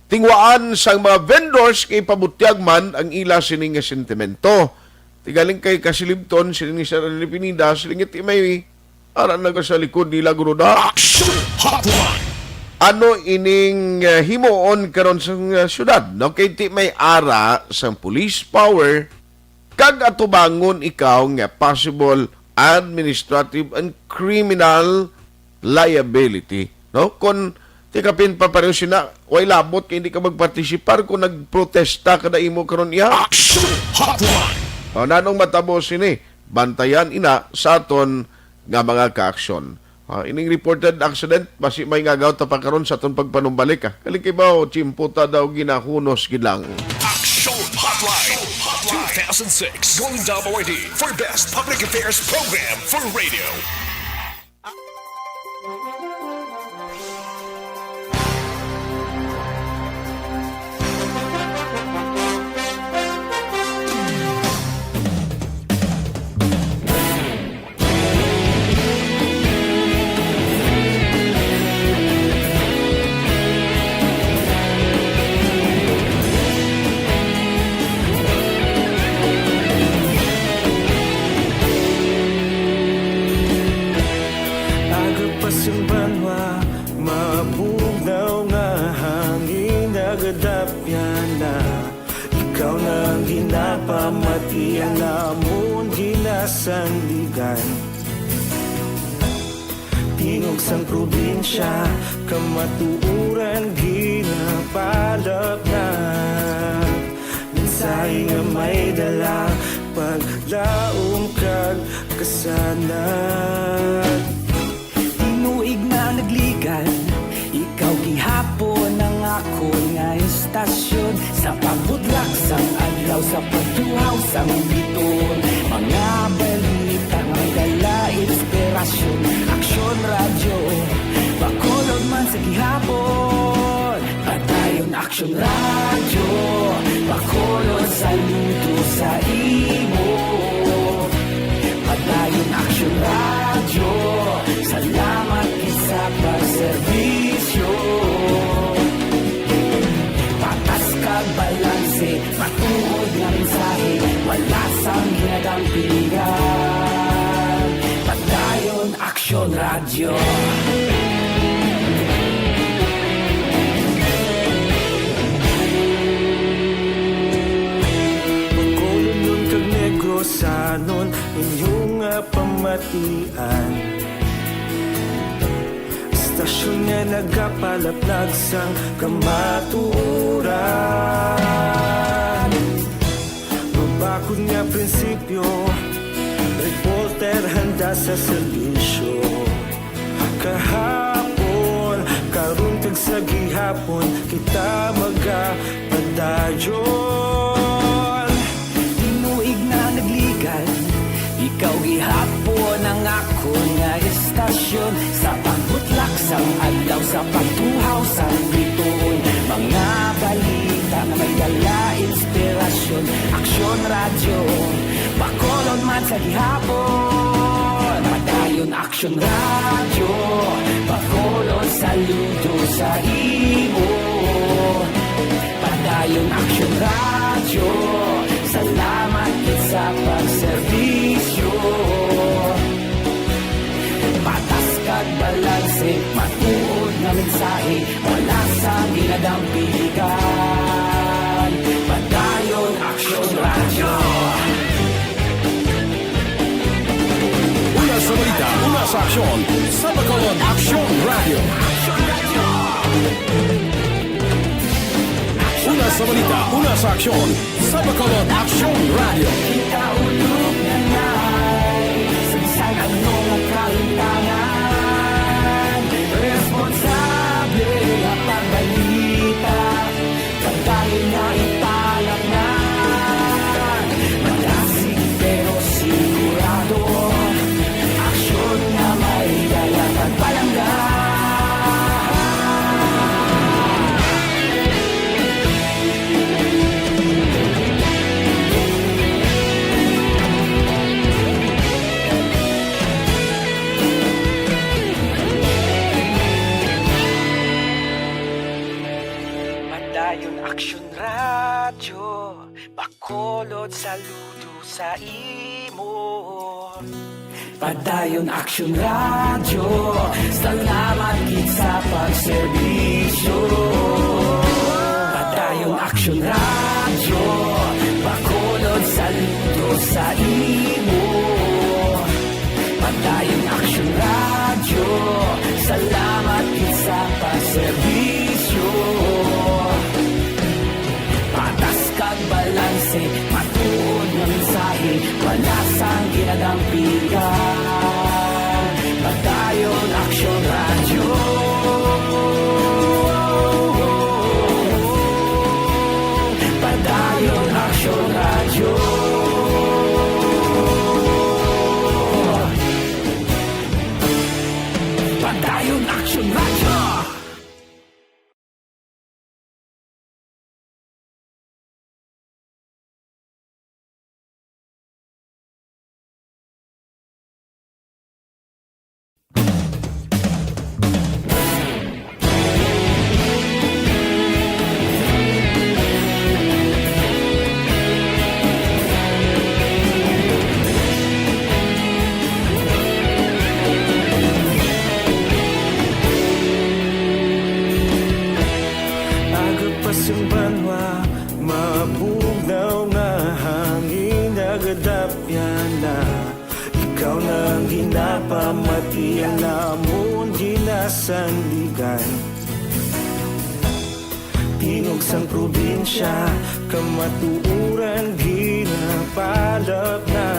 [SPEAKER 2] tingwaan sa mga vendors kay pabutyag man ang ila sining nga sentimento. Tigaling kay kasilibton sining sa Pinida siling iti may ara na sa likod nila guruda.
[SPEAKER 3] Action Hotline.
[SPEAKER 2] Ano ining himuon karon sa syudad, no? Kay ti may ara sa police power kag atubangon ikaw nga possible administrative and criminal liability, no? Kung ti kapin pa pareho sina way labot kay hindi ka magpartisipar kung nagprotesta kada imo karon iya.
[SPEAKER 3] Action Hotline.
[SPEAKER 2] O nanong matabo sini bantayan ina sa aton nga mga ka-aksyon. Ining reported accident basi may ngagaw ta pa karon sa aton pagpanumbalik ka. Kalikibaw chimputa daw ginahunos gilang.
[SPEAKER 3] Action Hotline. 2006 Golden Dome Award for Best Public Affairs Program for Radio.
[SPEAKER 10] Agapasang banwa, mapugnaw nga hangin nagadapyan na. Ikaw na ang ginapamatian namon ginasandigan. Tingog sang probinsya, kamatuuran ginapalap na. Minsay nga may dala, paglaom kag kasanat. Tinuig na nagligan, ikaw gihapon ang ako nga istasyon. Sa pagudlak sang adlaw, sa pagtuhaw sang biton. Mga balita nga dala inspirasyon. Aksyon radyo, bakolod man sa gihapon. Padayon aksyon radyo, bakolod sa luto sa imo. Padayon aksyon radyo, salamat isa pagserbisyo. Patas kag balanse, matuod nga mensahe, wala sang ginadampingan. Padayon aksyon radyo. Pagkulong nun kag negro sanon, inyong pamatian. Istasyon nga nagapalaplag sang kamatuuran. Mabakod nga prinsipyo, reporter handa sa serbisyo. Kahapon, karun kag sa gihapon, kita magapadayon. Tinuig na nagligan, ikaw gihapon ang ako nga istasyon. Sa pagbutlak sang adlaw, sa pagtuhaw sang biton. Mga balita na may dala inspirasyon. Aksyon radyo, bakolod man sa gihapon. Padayon aksyon radyo, bakolod saludo sa imo. Padayon aksyon radyo, salamat sa pagserbisyo. Patas kag balanse, matuod na mensahe, wala sa ginadampingan. Padayon aksyon radyo.
[SPEAKER 1] Una sa balita, una sa aksyon, sa Bacolod Aksyon Radio. Una sa balita, una sa aksyon, sa Bacolod Aksyon Radio.
[SPEAKER 10] Ikaulog na na'y sagsang anong ang kalintangan. Responsable ang pagbalita, pagdahil na ipalang na. Malasig pero sigurado, aksyon na may dala pagpalanggan. saludo sa imo. Padayon Action Radio, salamat gid sa pagserbisyo. Padayon Action Radio, bakolod saludo sa imo. Padayon Action Radio, salamat gid sa pagserbisyo. Patas kag balanse, matuod nga mensahe, wala sang ginadampigan. Padayon Action Radio. Padayon Action Radio. Padayon Action Radio.
[SPEAKER 11] Agapasumbanwa, mabugnaw nga hangin nagadapyan na. Ikaw nang ginapamatian namon ginasandigan. Tingog sang probinsya, kamatuuran ginapalap na.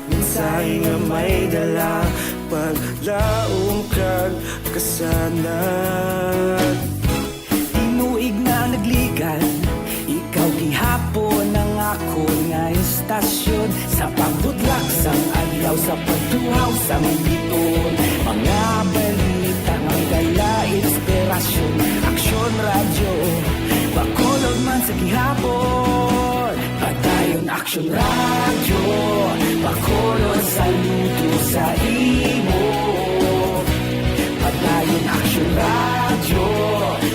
[SPEAKER 11] Minsay nga may dala, paglaong kag kasanat.
[SPEAKER 10] Tinuig na nagligan, ikaw gihapon ang ako nga istasyon. Sa pagbutlak sang adlaw, sa pagtuhaw sang biton. Mga balita nga dala inspirasyon. Action Radio, bakolod man sa gihapon. Padayon Action Radio, bakolod saludo sa imo. Padayon Action Radio,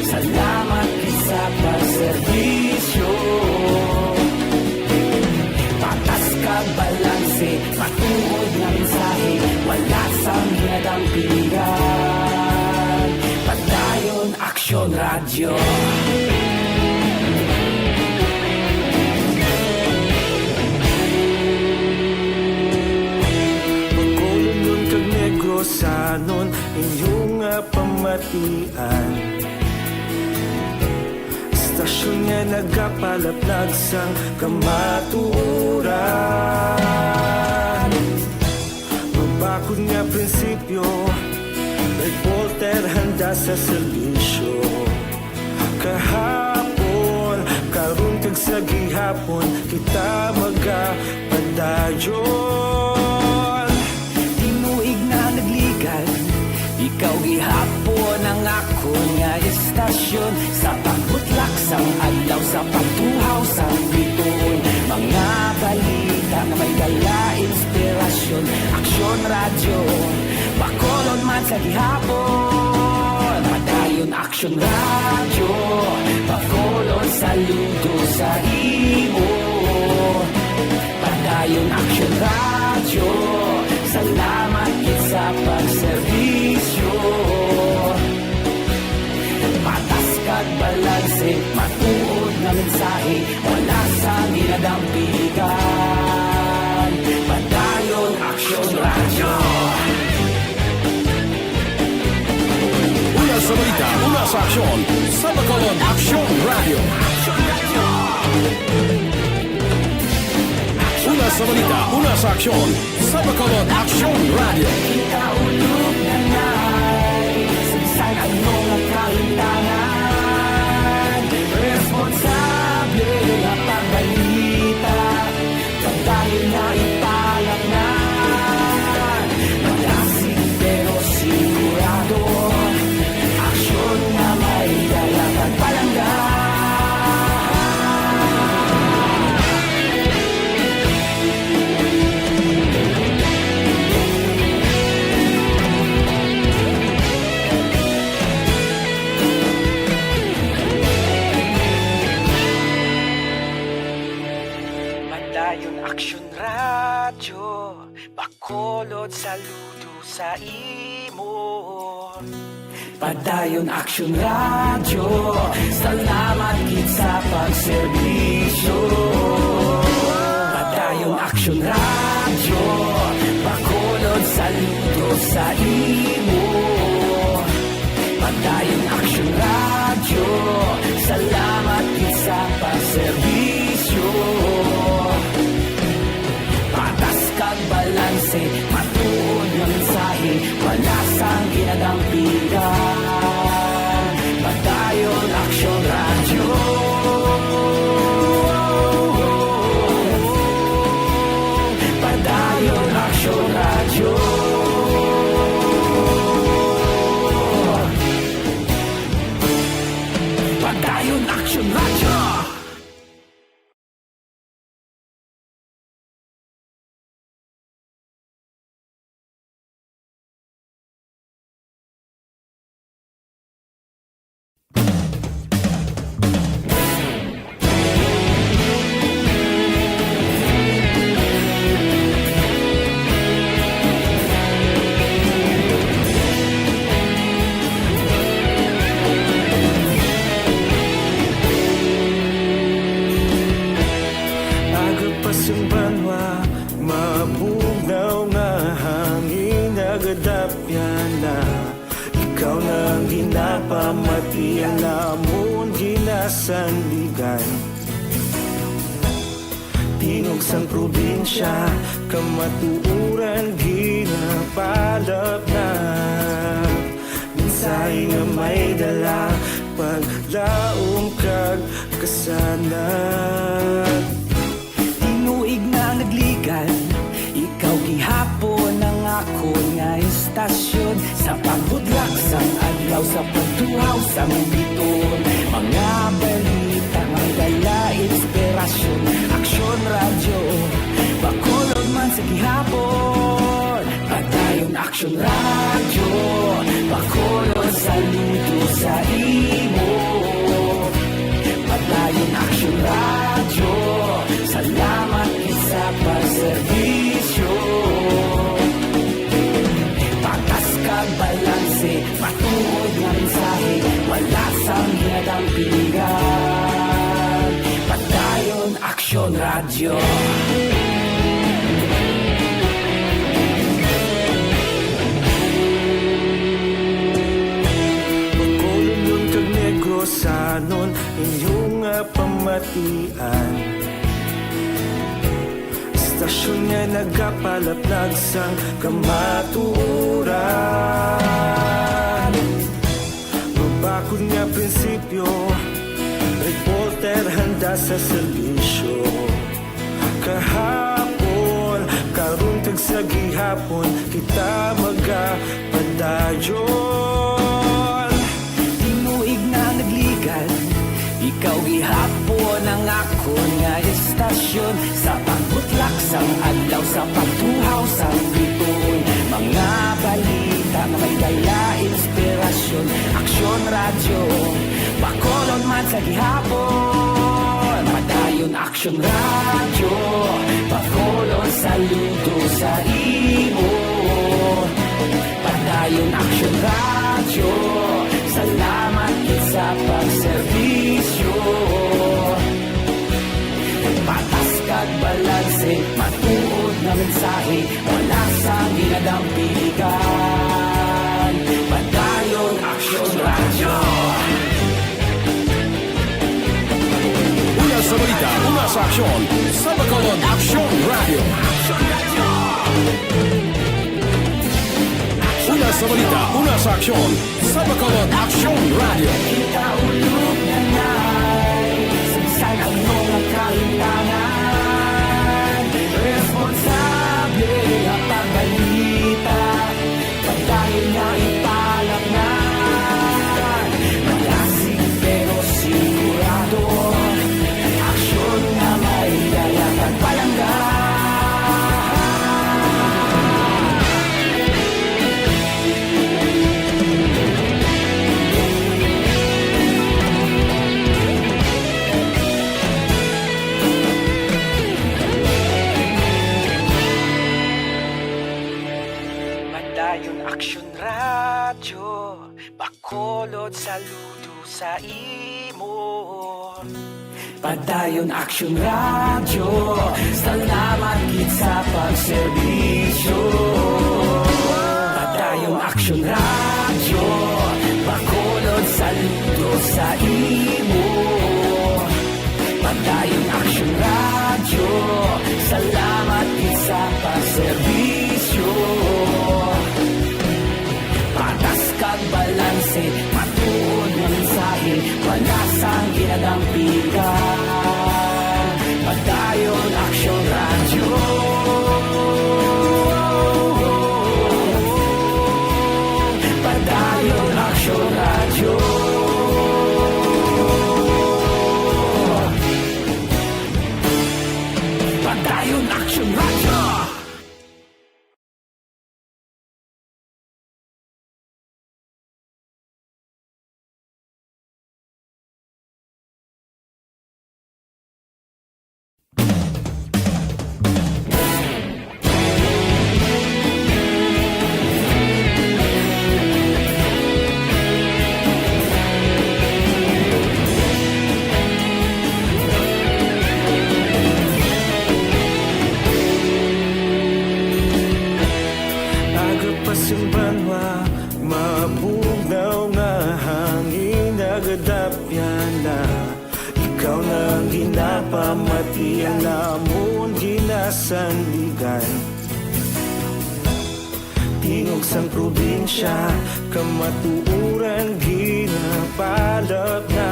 [SPEAKER 10] salamat sa pagserbisyo. Patas kag balanse, matuod nga mensahe, wala sang ginadampigan. Padayon Action Radio.
[SPEAKER 11] Bakolod nun kag Negrosanon, inyong nga pamatian. Stasyon nga nagapalaplag sang kamaturan. Mabakod nga prinsipyo, reporter handa sa serbisyo. Kahapon, karon kag sa gihapon, kita magapadayon.
[SPEAKER 10] Tinuig na nagligan, ikaw gihapon ang ako nga istasyon. Sa pagbutlak sang adlaw, sa pagtuhaw sang biton. Mga balita na may dala inspirasyon. Action Radio, bakolod man sa gihapon. Padayon Action Radio, bakolod saludo sa imo. Padayon Action Radio, salamat gid sa pagserbisyo. Patas kag balanse, matuod nga mensahe, wala sang ginadampigan. Padayon Action Radio.
[SPEAKER 1] Una sa balita, una sa aksyon, sa Bacolod Action Radio. Una sa balita, una sa aksyon, sa Bacolod Action Radio.
[SPEAKER 10] Ikaulog na na'y sagsay ang mga kahintangan. Responsable na pagbalita, pagdahil na ipalag na. Malasing pero sigurado, aksyon na may dalagang palangga. Bacolod, saludo sa imo. Padayon Action Radio, salamat gid sa pagserbisyo. Padayon Action Radio, Bacolod, saludo sa imo. Padayon Action Radio, salamat gid sa pagserbisyo. Patas kag balanse, matuod nga mensahe, wala sang ginadampigan. Padayon Action Radio. Padayon Action Radio. Padayon Action Radio.
[SPEAKER 11] Agapasumbanwa, mabugnaw nga hangin nagadapyan na. Ikaw na ginapamati ang namon ginasandigan. Tingog sang probinsya, kamatuuran ginapalap na. Minsay nga may dala, paglaong kag kasanat.
[SPEAKER 10] Tinuig na nagligan, ikaw gihapon ang ako nga istasyon. Sa pagbudlak sang adlaw, sa pagtuhaw sa biton. Mga balita, may dala inspirasyon. Action Radio, Bacolod man sa gihapon. Padayon Action Radio, Bacolod, saludo sa imo. Padayon Action Radio, salamat sa pagserbisyo. Patas kag balanse, matuod nga mensahe, wala sang ginadampigan. Padayon Action Radio.
[SPEAKER 11] Bacolod nun kag Negrosanon, inyong pamatian. Istasyon nga nagapalaplag sang kamaturan. Mabakod nga prinsipyo, reporter handa sa serbisyo. Kahapon, karong tag sa gihapon, kita magapadayon.
[SPEAKER 10] Tinuig na nagligan, ikaw gihapon ang ako nga istasyon. Sa pagbutlak sang adlaw, sa pagtuhaw sang biton. Mga balita na may dala inspirasyon. Action Radio, Bacolod man sa gihapon. Padayon Action Radio, Bacolod, saludo sa imo. Padayon Action Radio, salamat sa pagserbisyo. Patas kag balanse, matuod na mensahe, wala sang ginadampigan. Padayon Action Radio.
[SPEAKER 1] Una sa balita, una sa aksyon, sa Bacolod Action Radio. Una sa balita, una sa aksyon, sa Bacolod Action Radio.
[SPEAKER 10] Kita ulog na na'y sabisan ang mga kalintangan. Responsable ang pagbalita, pagdahil na ipalak na. Malasig pero sigurado, aksyon na may dala at palangga. Padayon Aksyon Radyo, Bacolod saludo sa imo. Padayon Aksyon Radyo, salamat gid sa pagserbisyo. Padayon Aksyon Radyo, Bacolod saludo sa imo. Padayon Aksyon Radyo, salamat gid sa pagserbisyo. Patas kag balanse, matuod ng mensahe, wala sang ginadampigan. Padayon Aksyon Radyo. Padayon Aksyon Radyo. Padayon Aksyon Radyo.
[SPEAKER 11] Agapasumbanwa, mabugnaw nga hangin nagadapyan na. Ikaw na ang ginapamatian namon ginasandigan. Tingog sang probinsya, kamatuuran ginapalap na.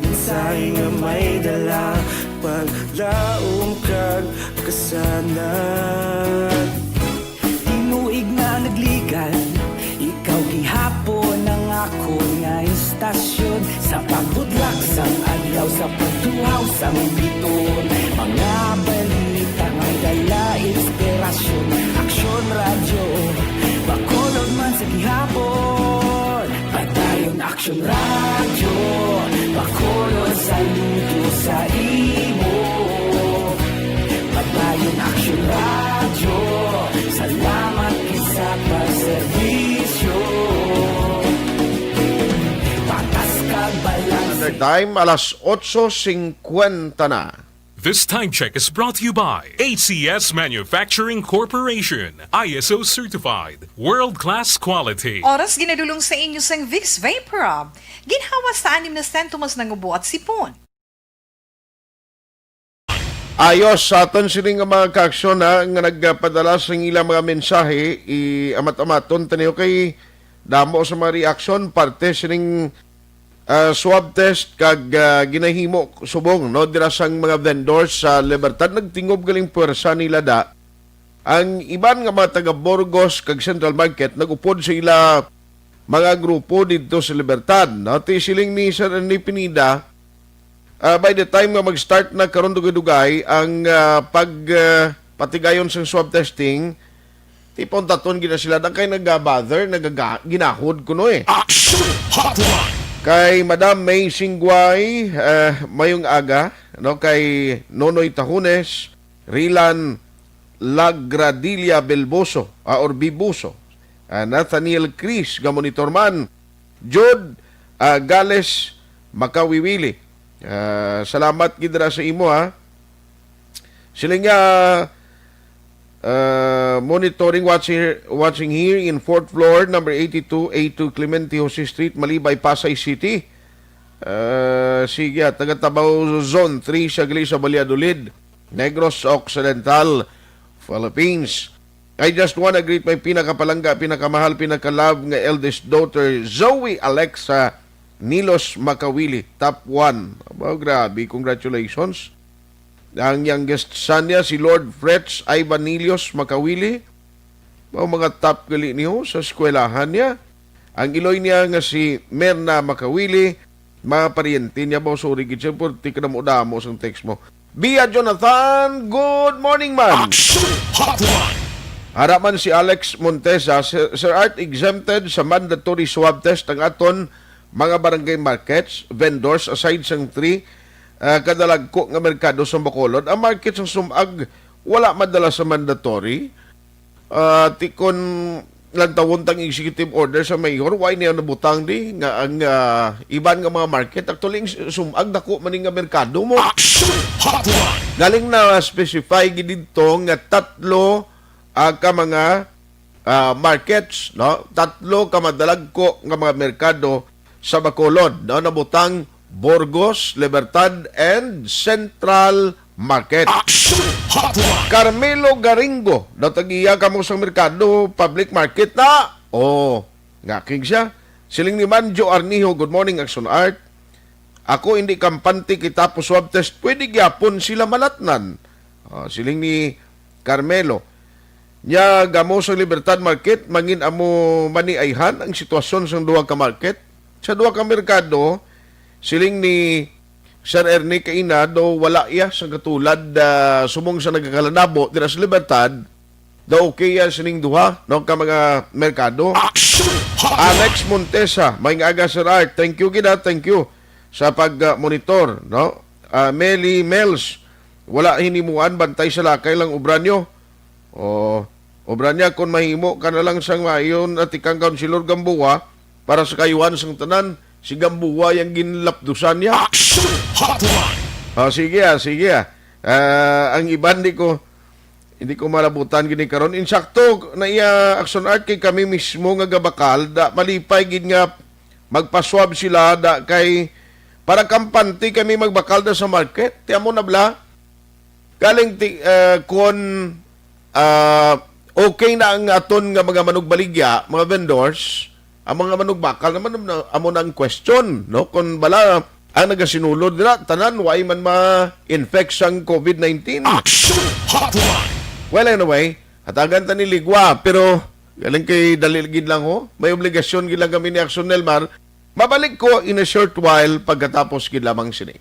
[SPEAKER 11] Mensahe nga may dala, paglaom kag kasanat. Tinuig nga nagligan, ikaw gihapon ang ako nga istasyon. Sa pagbudlak sang adlaw, sa pagtuhaw sang biton. Mga balita ngay dala inspirasyon. Aksyon Radyo, Bacolod man sa gihapon. Padayon Aksyon Radyo, Bacolod saludo sa imo. Padayon Aksyon Radyo, salamat sa pagserbisyo. Patas kag balanse.
[SPEAKER 2] Another time, alas 8:50 na.
[SPEAKER 3] This time check is brought to you by ACS Manufacturing Corporation, ISO certified, world-class quality.
[SPEAKER 12] Oras ginadulong sa inyo sang Vicks Vaporub. Ginhawa sa 6 na sentumas ng ubo at sipon.
[SPEAKER 2] Ayos sa aton sining nga mga kaaksyon nga nagpadala sa ilang mga mensahe amat-amaton taniyo kay damo sa mga reaksyon parte sining swab test kag ginahimo subong no dira sang mga vendors sa Libertad nagtingob galing puwersa nila da ang iban nga mga taga Burgos kag Central Market nagupod sa ila mga grupo dito sa Libertad no ti siling ni Sir ni Pinida. By the time nga mag-start na karon dugay-dugay ang patigayon sa swab testing, tipong taton gina sila kay nag-bother, ginahod kuno eh.
[SPEAKER 3] Action Hotline!
[SPEAKER 2] Kay Madam May Singguay, mayong aga, no, kay Nonoy Tahunes, Rilan Lagradilla Belboso, or Bibuso, Nathaniel Cris, Gamonitorman, Jude Gales Makawiwili. Salamat gidra sa imo ha. Sila nga monitoring watching here in 4th floor number 82 A2 Clemente Jose Street, Malibay, Pasay City. Sige, taga Tabaw Zone 3 sa Glisa Valladolid, Negros Occidental, Philippines. I just wanna greet my pinakapalangga, pinakamahal, pinakalove nga eldest daughter Zoe Alexa Nilos Makawili, top 1. Oh, grabe, congratulations. Ang youngest son niya, si Lord Fretz Ivan Nilos Makawili. Oh, mga top gali niyo sa eskwelahan niya. Ang iloy niya nga si Merna Makawili, mga pariente niya ba, sorry, kitsa po, tika na mo damo sa text mo. Bia Jonathan, good morning, man.
[SPEAKER 3] Action Hotline!
[SPEAKER 2] Haraman si Alex Montesa, Sir Art exempted sa mandatory swab test ang aton mga barangay markets, vendors, aside sang 3 kadalagko nga merkado sa Bacolod. Ang market sa Sumag, wala madala sa mandatory. tikon lang tawon tang executive order sa mayor, why niya nabutang di nga ang iban nga mga market actually sumag dako maning nga merkado mo. Galing na specify gid dito nga tatlo ka mga markets, no? Tatlo ka madalagko nga mga merkado sa Bacolod, no? Nabutang Burgos, Libertad, and Central Market. Carmelo Garingo, natagiya ka mo sa merkado, public market na. Nga king siya. Siling ni Manjo Arnijo, good morning, Action Art. Ako hindi kampante kita po swab test, pwede gyapon sila malatnan. Siling ni Carmelo. Nya gamo sa Libertad Market, mangin amo maniayhan ang sitwasyon sa duha ka market. Sa duha ka merkado, siling ni Sir Ernie Kainado, wala iya sa katulad sumong sa nagkakalanabo dira sa Libertad, daw okay yan sining duha, no, ka mga merkado. Alex Montesa, may aga Sir Art, thank you gina, thank you sa pag-monitor, no. Meli Mels, wala hinimuan, bantay sa lakay lang ubranyo. Obranya, kung mahimo ka na lang sang mayon at ikang Councilor Gamboa para sa kayuhan sang tanan, si Gamboa yung ginlapdusan niya. Sige. Ang iban hindi ko malabutan gini karon. Insakto na iya Action Art kay kami mismo nga gabakal da malipay gid nga magpaswab sila da kay para kampante kami magbakal da sa market. Tiamo na bla. Galing kon okay na ang aton nga mga manugbaligya, mga vendors, ang mga manugbakal naman amo na ang question, no? Kung bala ang nagasinulod nila, tanan, why man ma-infect sang COVID-19? Well, anyway, hatagan ta ni Ligwa, pero galing kay daligid lang ho, may obligasyon gila kami ni Action Nelmar, mabalik ko in a short while pagkatapos gid lamang sini.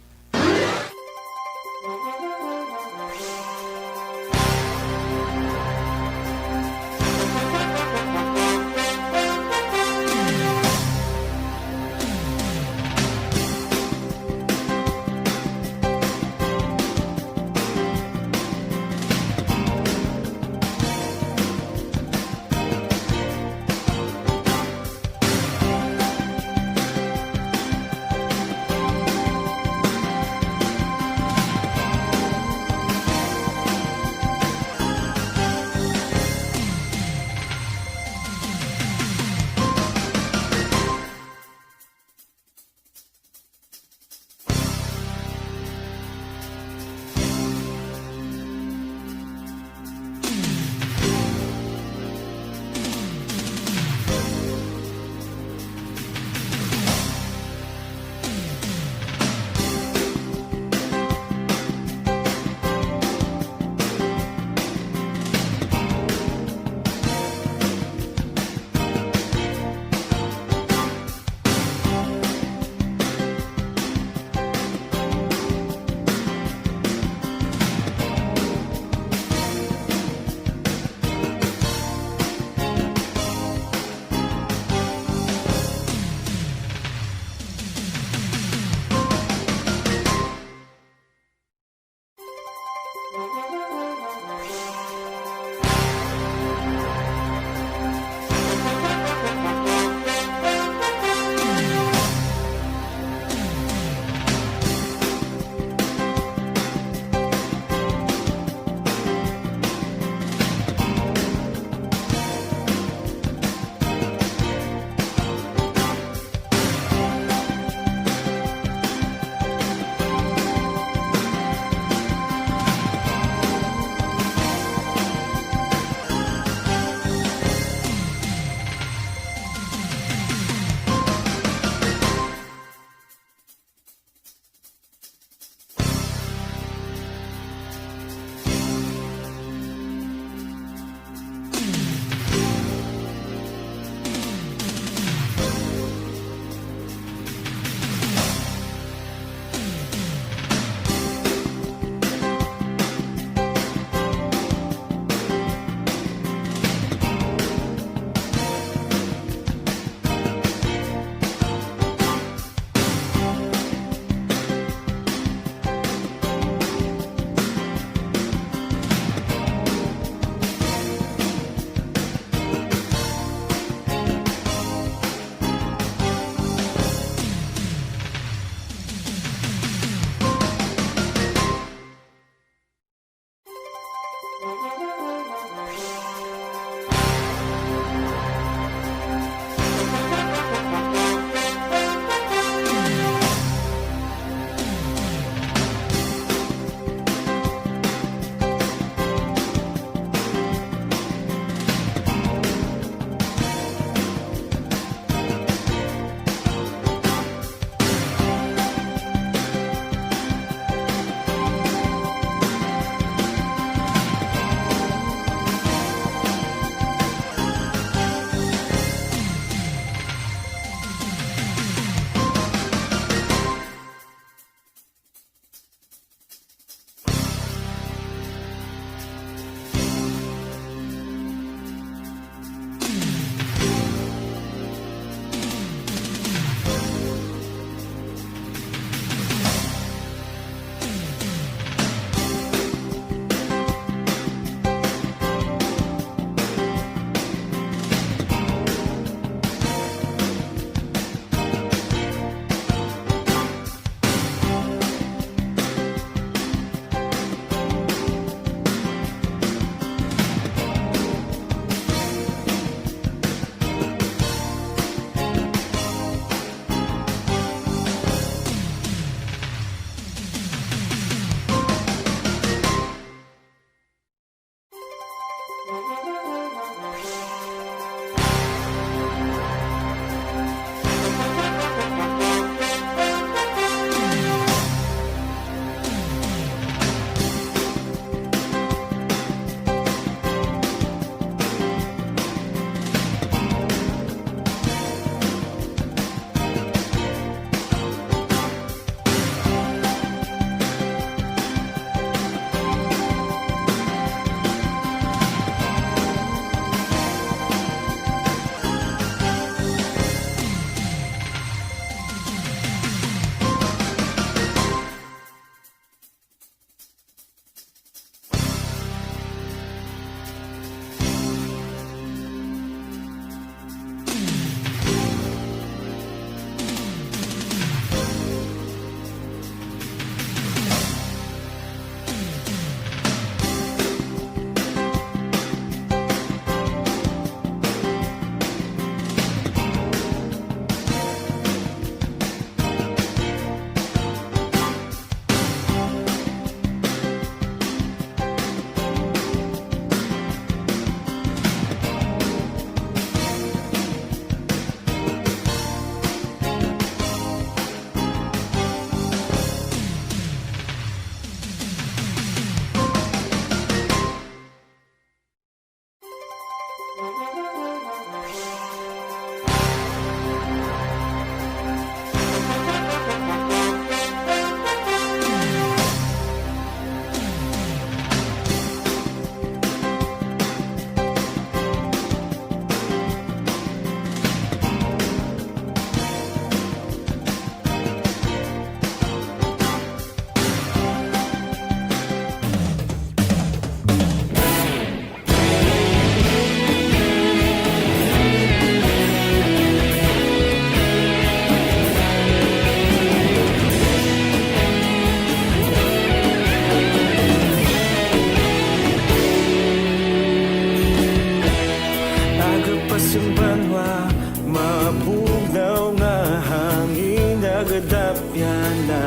[SPEAKER 11] Agapasumbanwa, mabugnaw nga hangin agadapyan na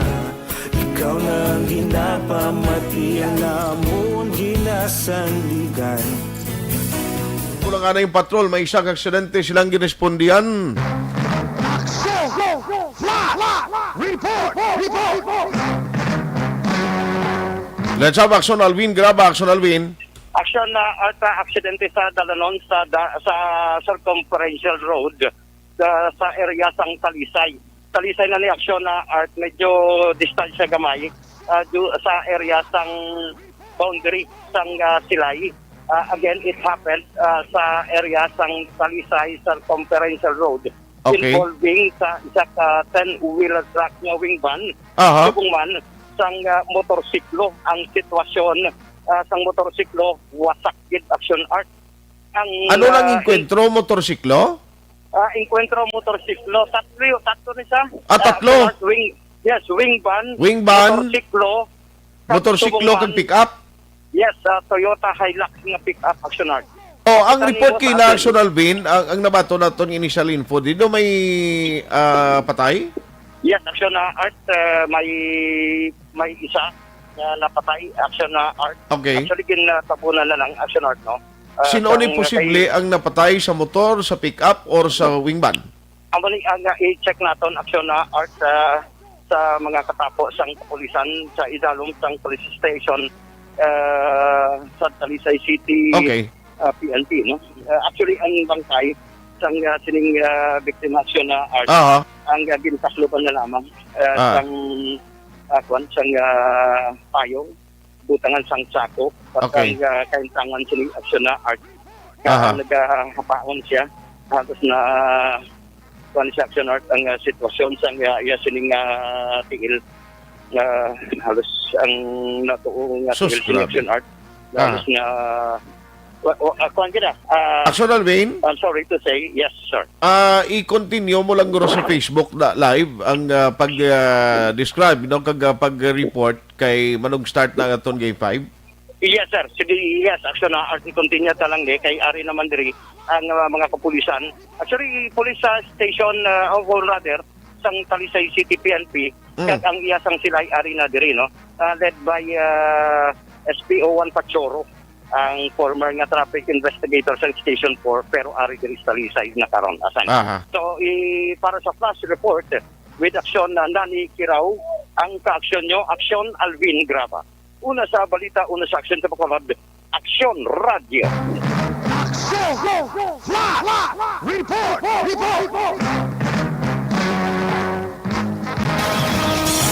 [SPEAKER 11] ikaw nang ginapamatian namon ginasandigan.
[SPEAKER 2] Kulang nga na yung patrol, may isang aksidente silang girespondihan. Let's have Action Alvin. Graba, Action Alvin.
[SPEAKER 5] Action na aksidente sa Dalanon sa Circumferential Road sa area sang Talisay. Talisay na ni aksyon na art medyo distansya gamay sa area sang boundary sang Silay. Again, it happened sa area sang Talisay Circumferential Road.
[SPEAKER 2] Okay.
[SPEAKER 5] Involving sa isa ka 10-wheeler truck nga wing van. Subong man sang motorsiklo ang sitwasyon sang motorsiklo wasak gid action art.
[SPEAKER 2] Ano lang inkwentro motorsiklo?
[SPEAKER 5] Encuentro motorsiklo, tatlo ni siya.
[SPEAKER 2] Tatlo?
[SPEAKER 5] Wing van.
[SPEAKER 2] Wing van.
[SPEAKER 5] Motorsiklo
[SPEAKER 2] kag pick up?
[SPEAKER 5] Yes, Toyota Hilux nga pick up action art.
[SPEAKER 2] Oh, ang report kay na Action Alvin, ang nabato naton initial info, dito may patay?
[SPEAKER 5] Yes, action art may isa na napatay action art.
[SPEAKER 2] Okay.
[SPEAKER 5] Actually kinatapunan na lang action art, no.
[SPEAKER 2] Sino ni posible ang napatay sa motor, sa pick-up, or sa wing van?
[SPEAKER 5] Ang i-check natin action art sa mga katapo sang kapulisan sa idalom sang police station sa Talisay City.
[SPEAKER 2] Okay.
[SPEAKER 5] PNP, no? Actually, ang bangkay sang sining biktima action art ang ginakasluban na lamang sang sang payong butangan sang sako at ang kaintangan sining action art nagahapaon siya halos na siya action art ang sitwasyon sang sining tigil halos ang natuong tigil sining action art halos na
[SPEAKER 2] Action Alvin?
[SPEAKER 5] I'm sorry to say, yes sir.
[SPEAKER 2] I-continue mo lang guro sa Facebook na live ang pag-describe no kag pag-report kay manong start na aton game 5.
[SPEAKER 5] Yes sir. Sige, yes, action na art continue ta lang kay ari naman diri ang mga kapulisan. Actually, police station or rather sang Talisay City PNP kag ang iyasang silay ari na diri no. Led by SPO1 Pachoro, ang former nga traffic investigator sa Station 4 pero ari diri sa Talisay na karon asan. So para sa flash report with action na Nani Kiraw ang ka-aksyon nyo, Action Alvin Graba. Una sa balita, una sa aksyon sa Bacolod, Action Radio.
[SPEAKER 1] Report!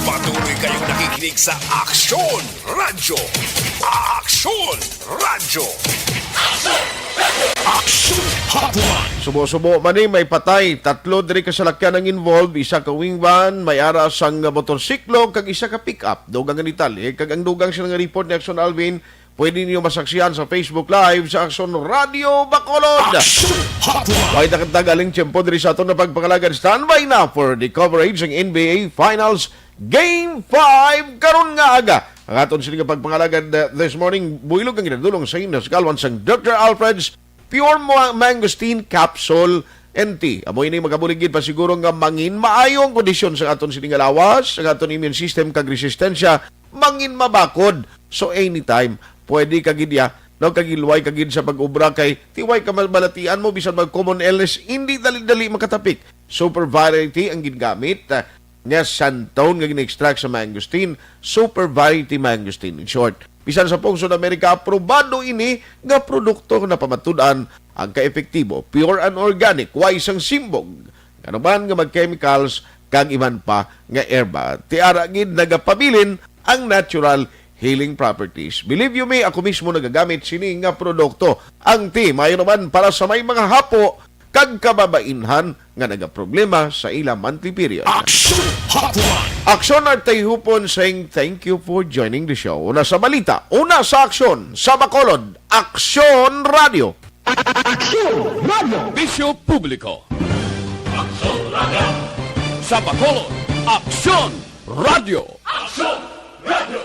[SPEAKER 1] Patuloy kayong nakikinig sa Action Radio. Action Radio. Action Hotline.
[SPEAKER 2] Subo-subo mani may patay, tatlo diri kasalakyan ang involved, isa ka wing van, may ara sang motorsiklo kag isa ka pick-up. Dugang nga detalye kag ang dugang sila nga report ni Action Alvin, pwede niyo masaksihan sa Facebook Live sa Action Radio Bacolod. May nakatagaling tiyempo diri sa aton na pagpangalagan. Standby na for the coverage ng NBA Finals Game 5 karon nga aga. Ang aton sila pagpangalagan this morning, builog ang ginadulong sa inos kalwan sang Dr. Alfred's Pure Mangosteen Capsule NT. Amoy ni magabuligid pa siguro nga mangin maayong kondisyon sa aton sining lawas, sa aton immune system kag resistensya, mangin mabakod. So anytime pwede kagidya no kagilway kagid sa pag-ubra kay tiway ka malatian mo bisan mag common illness hindi dali-dali makatapik. Super variety ang gingamit nga Santone nga gina-extract sa mangosteen, super variety mangosteen in short. Bisan sa Pungsod Amerika, aprobado ini nga produkto na pamatud-an ang kaepektibo, pure and organic, wise ang simbog. Ano man nga mag-chemicals, kang iman pa nga herba. Tiara gid nagapabilin ang natural healing properties. Believe you me, ako mismo nagagamit sini nga produkto. Ang tea, mayo naman para sa may mga hapo, kag kababainhan nga nagaproblema sa ilang monthly period.
[SPEAKER 1] Action Hotline.
[SPEAKER 2] Aksyon at tayhupon saying thank you for joining the show. Una sa balita, una sa aksyon, sa Bacolod, Aksyon Radio.
[SPEAKER 1] Action Radio.
[SPEAKER 4] Bisyo Publiko. Aksyon Radio. Sa Bacolod, Aksyon Radio. Aksyon Radio.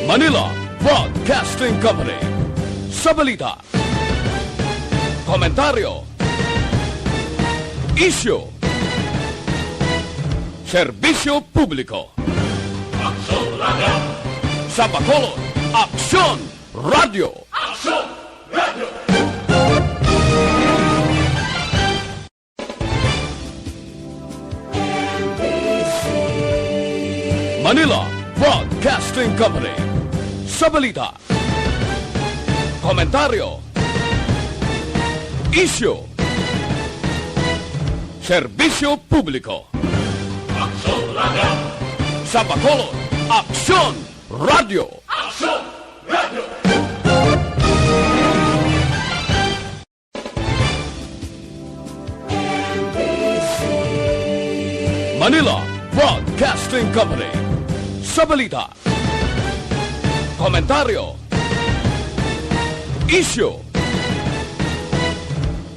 [SPEAKER 4] Manila Broadcasting Company. Sa balita, komentaryo, isyu, serbisyo publiko. Aksyon Radio. Sa Bacolod, Aksyon Radio. Aksyon Radio. Manila Broadcasting Company. Sa balita, komentaryo, isyu, serbisyo publiko. Aksyon Radio. Sa Bacolod, Aksyon Radio. Aksyon Radio. Manila Broadcasting Company. Sa balita, komentaryo, isyu,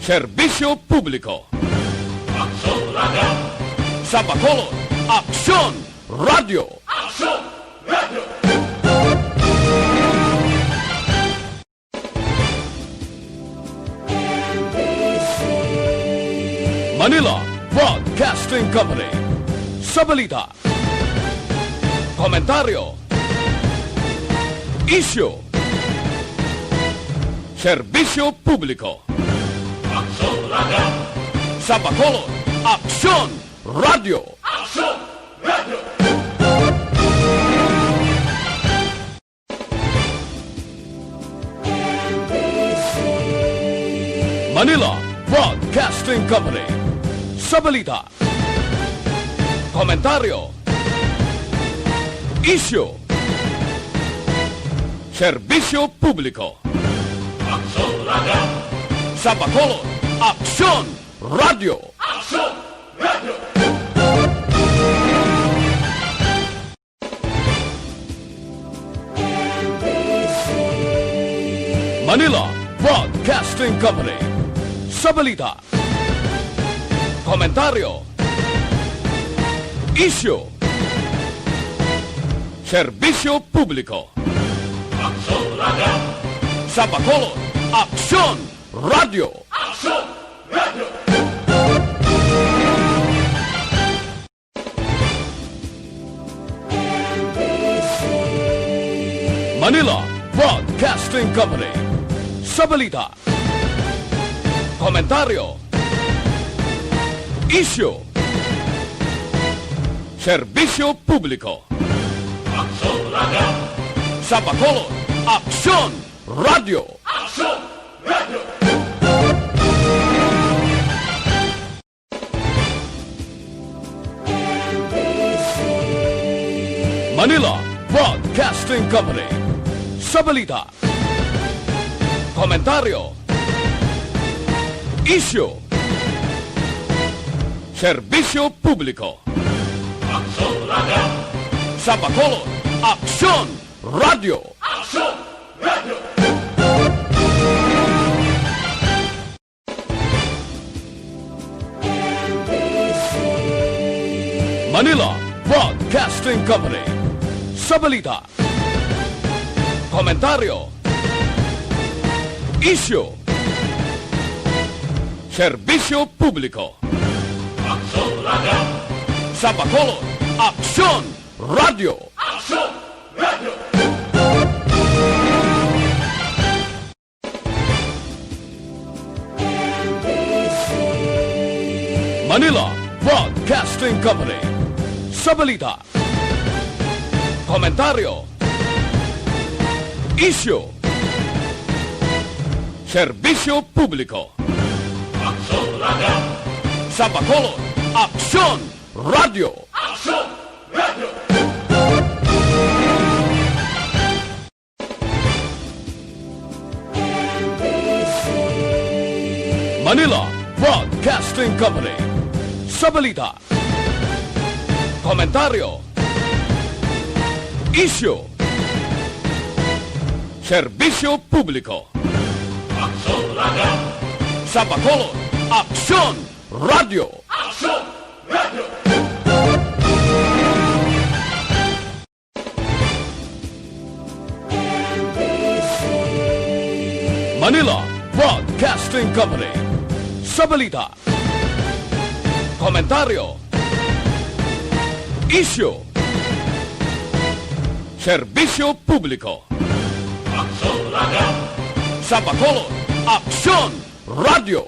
[SPEAKER 4] serbisyo publiko. Aksyon Radio. Sa Bacolod, Aksyon Radio. Aksyon Radio. Manila Broadcasting Company. Sa balita, komentaryo, isyu, serbisyo publiko. Aksyon Radio. Sa Bacolod, Aksyon Radio. Aksyon Radio. Manila Broadcasting Company. Sa balita, komentaryo, isyu, serbisyo publiko. Aksyon Radio. Sa Bacolod, Aksyon Radio. Aksyon Radio. Manila Broadcasting Company. Sa balita, komentaryo, isyu, serbisyo publiko. Aksyon Radio. Sa Bacolod, Aksyon Radio. Aksyon Radio. Manila Broadcasting Company. Sa balita, komentaryo, isyu, serbisyo publiko. Aksyon Radio. Sa Bacolod, Aksyon Radio. Aksyon Radio. Manila Broadcasting Company. Sa balita, komentaryo, isyu, serbisyo publiko. Aksyon Radio. Sa Bacolod, Aksyon Radio. Aksyon Radio. Manila Broadcasting Company. Sa balita, komentaryo, isyu, serbisyo publiko. Aksyon Radio. Sa Bacolod, Aksyon Radio. Aksyon Radio. Manila Broadcasting Company. Sa balita,
[SPEAKER 1] Komentaryo. Isyu. Serbisyo publiko. Sa Bacolod, Aksyon Radio. Manila Broadcasting Company. Sa balita. Komentaryo. Isyu. Serbisyo publiko. Sa Bacolod, Aksyon Radio. Manila Broadcasting Company. Sa balita. Komentaryo. Isyu. Serbisyo publiko. Sa Bacolod, Aksyon Radio.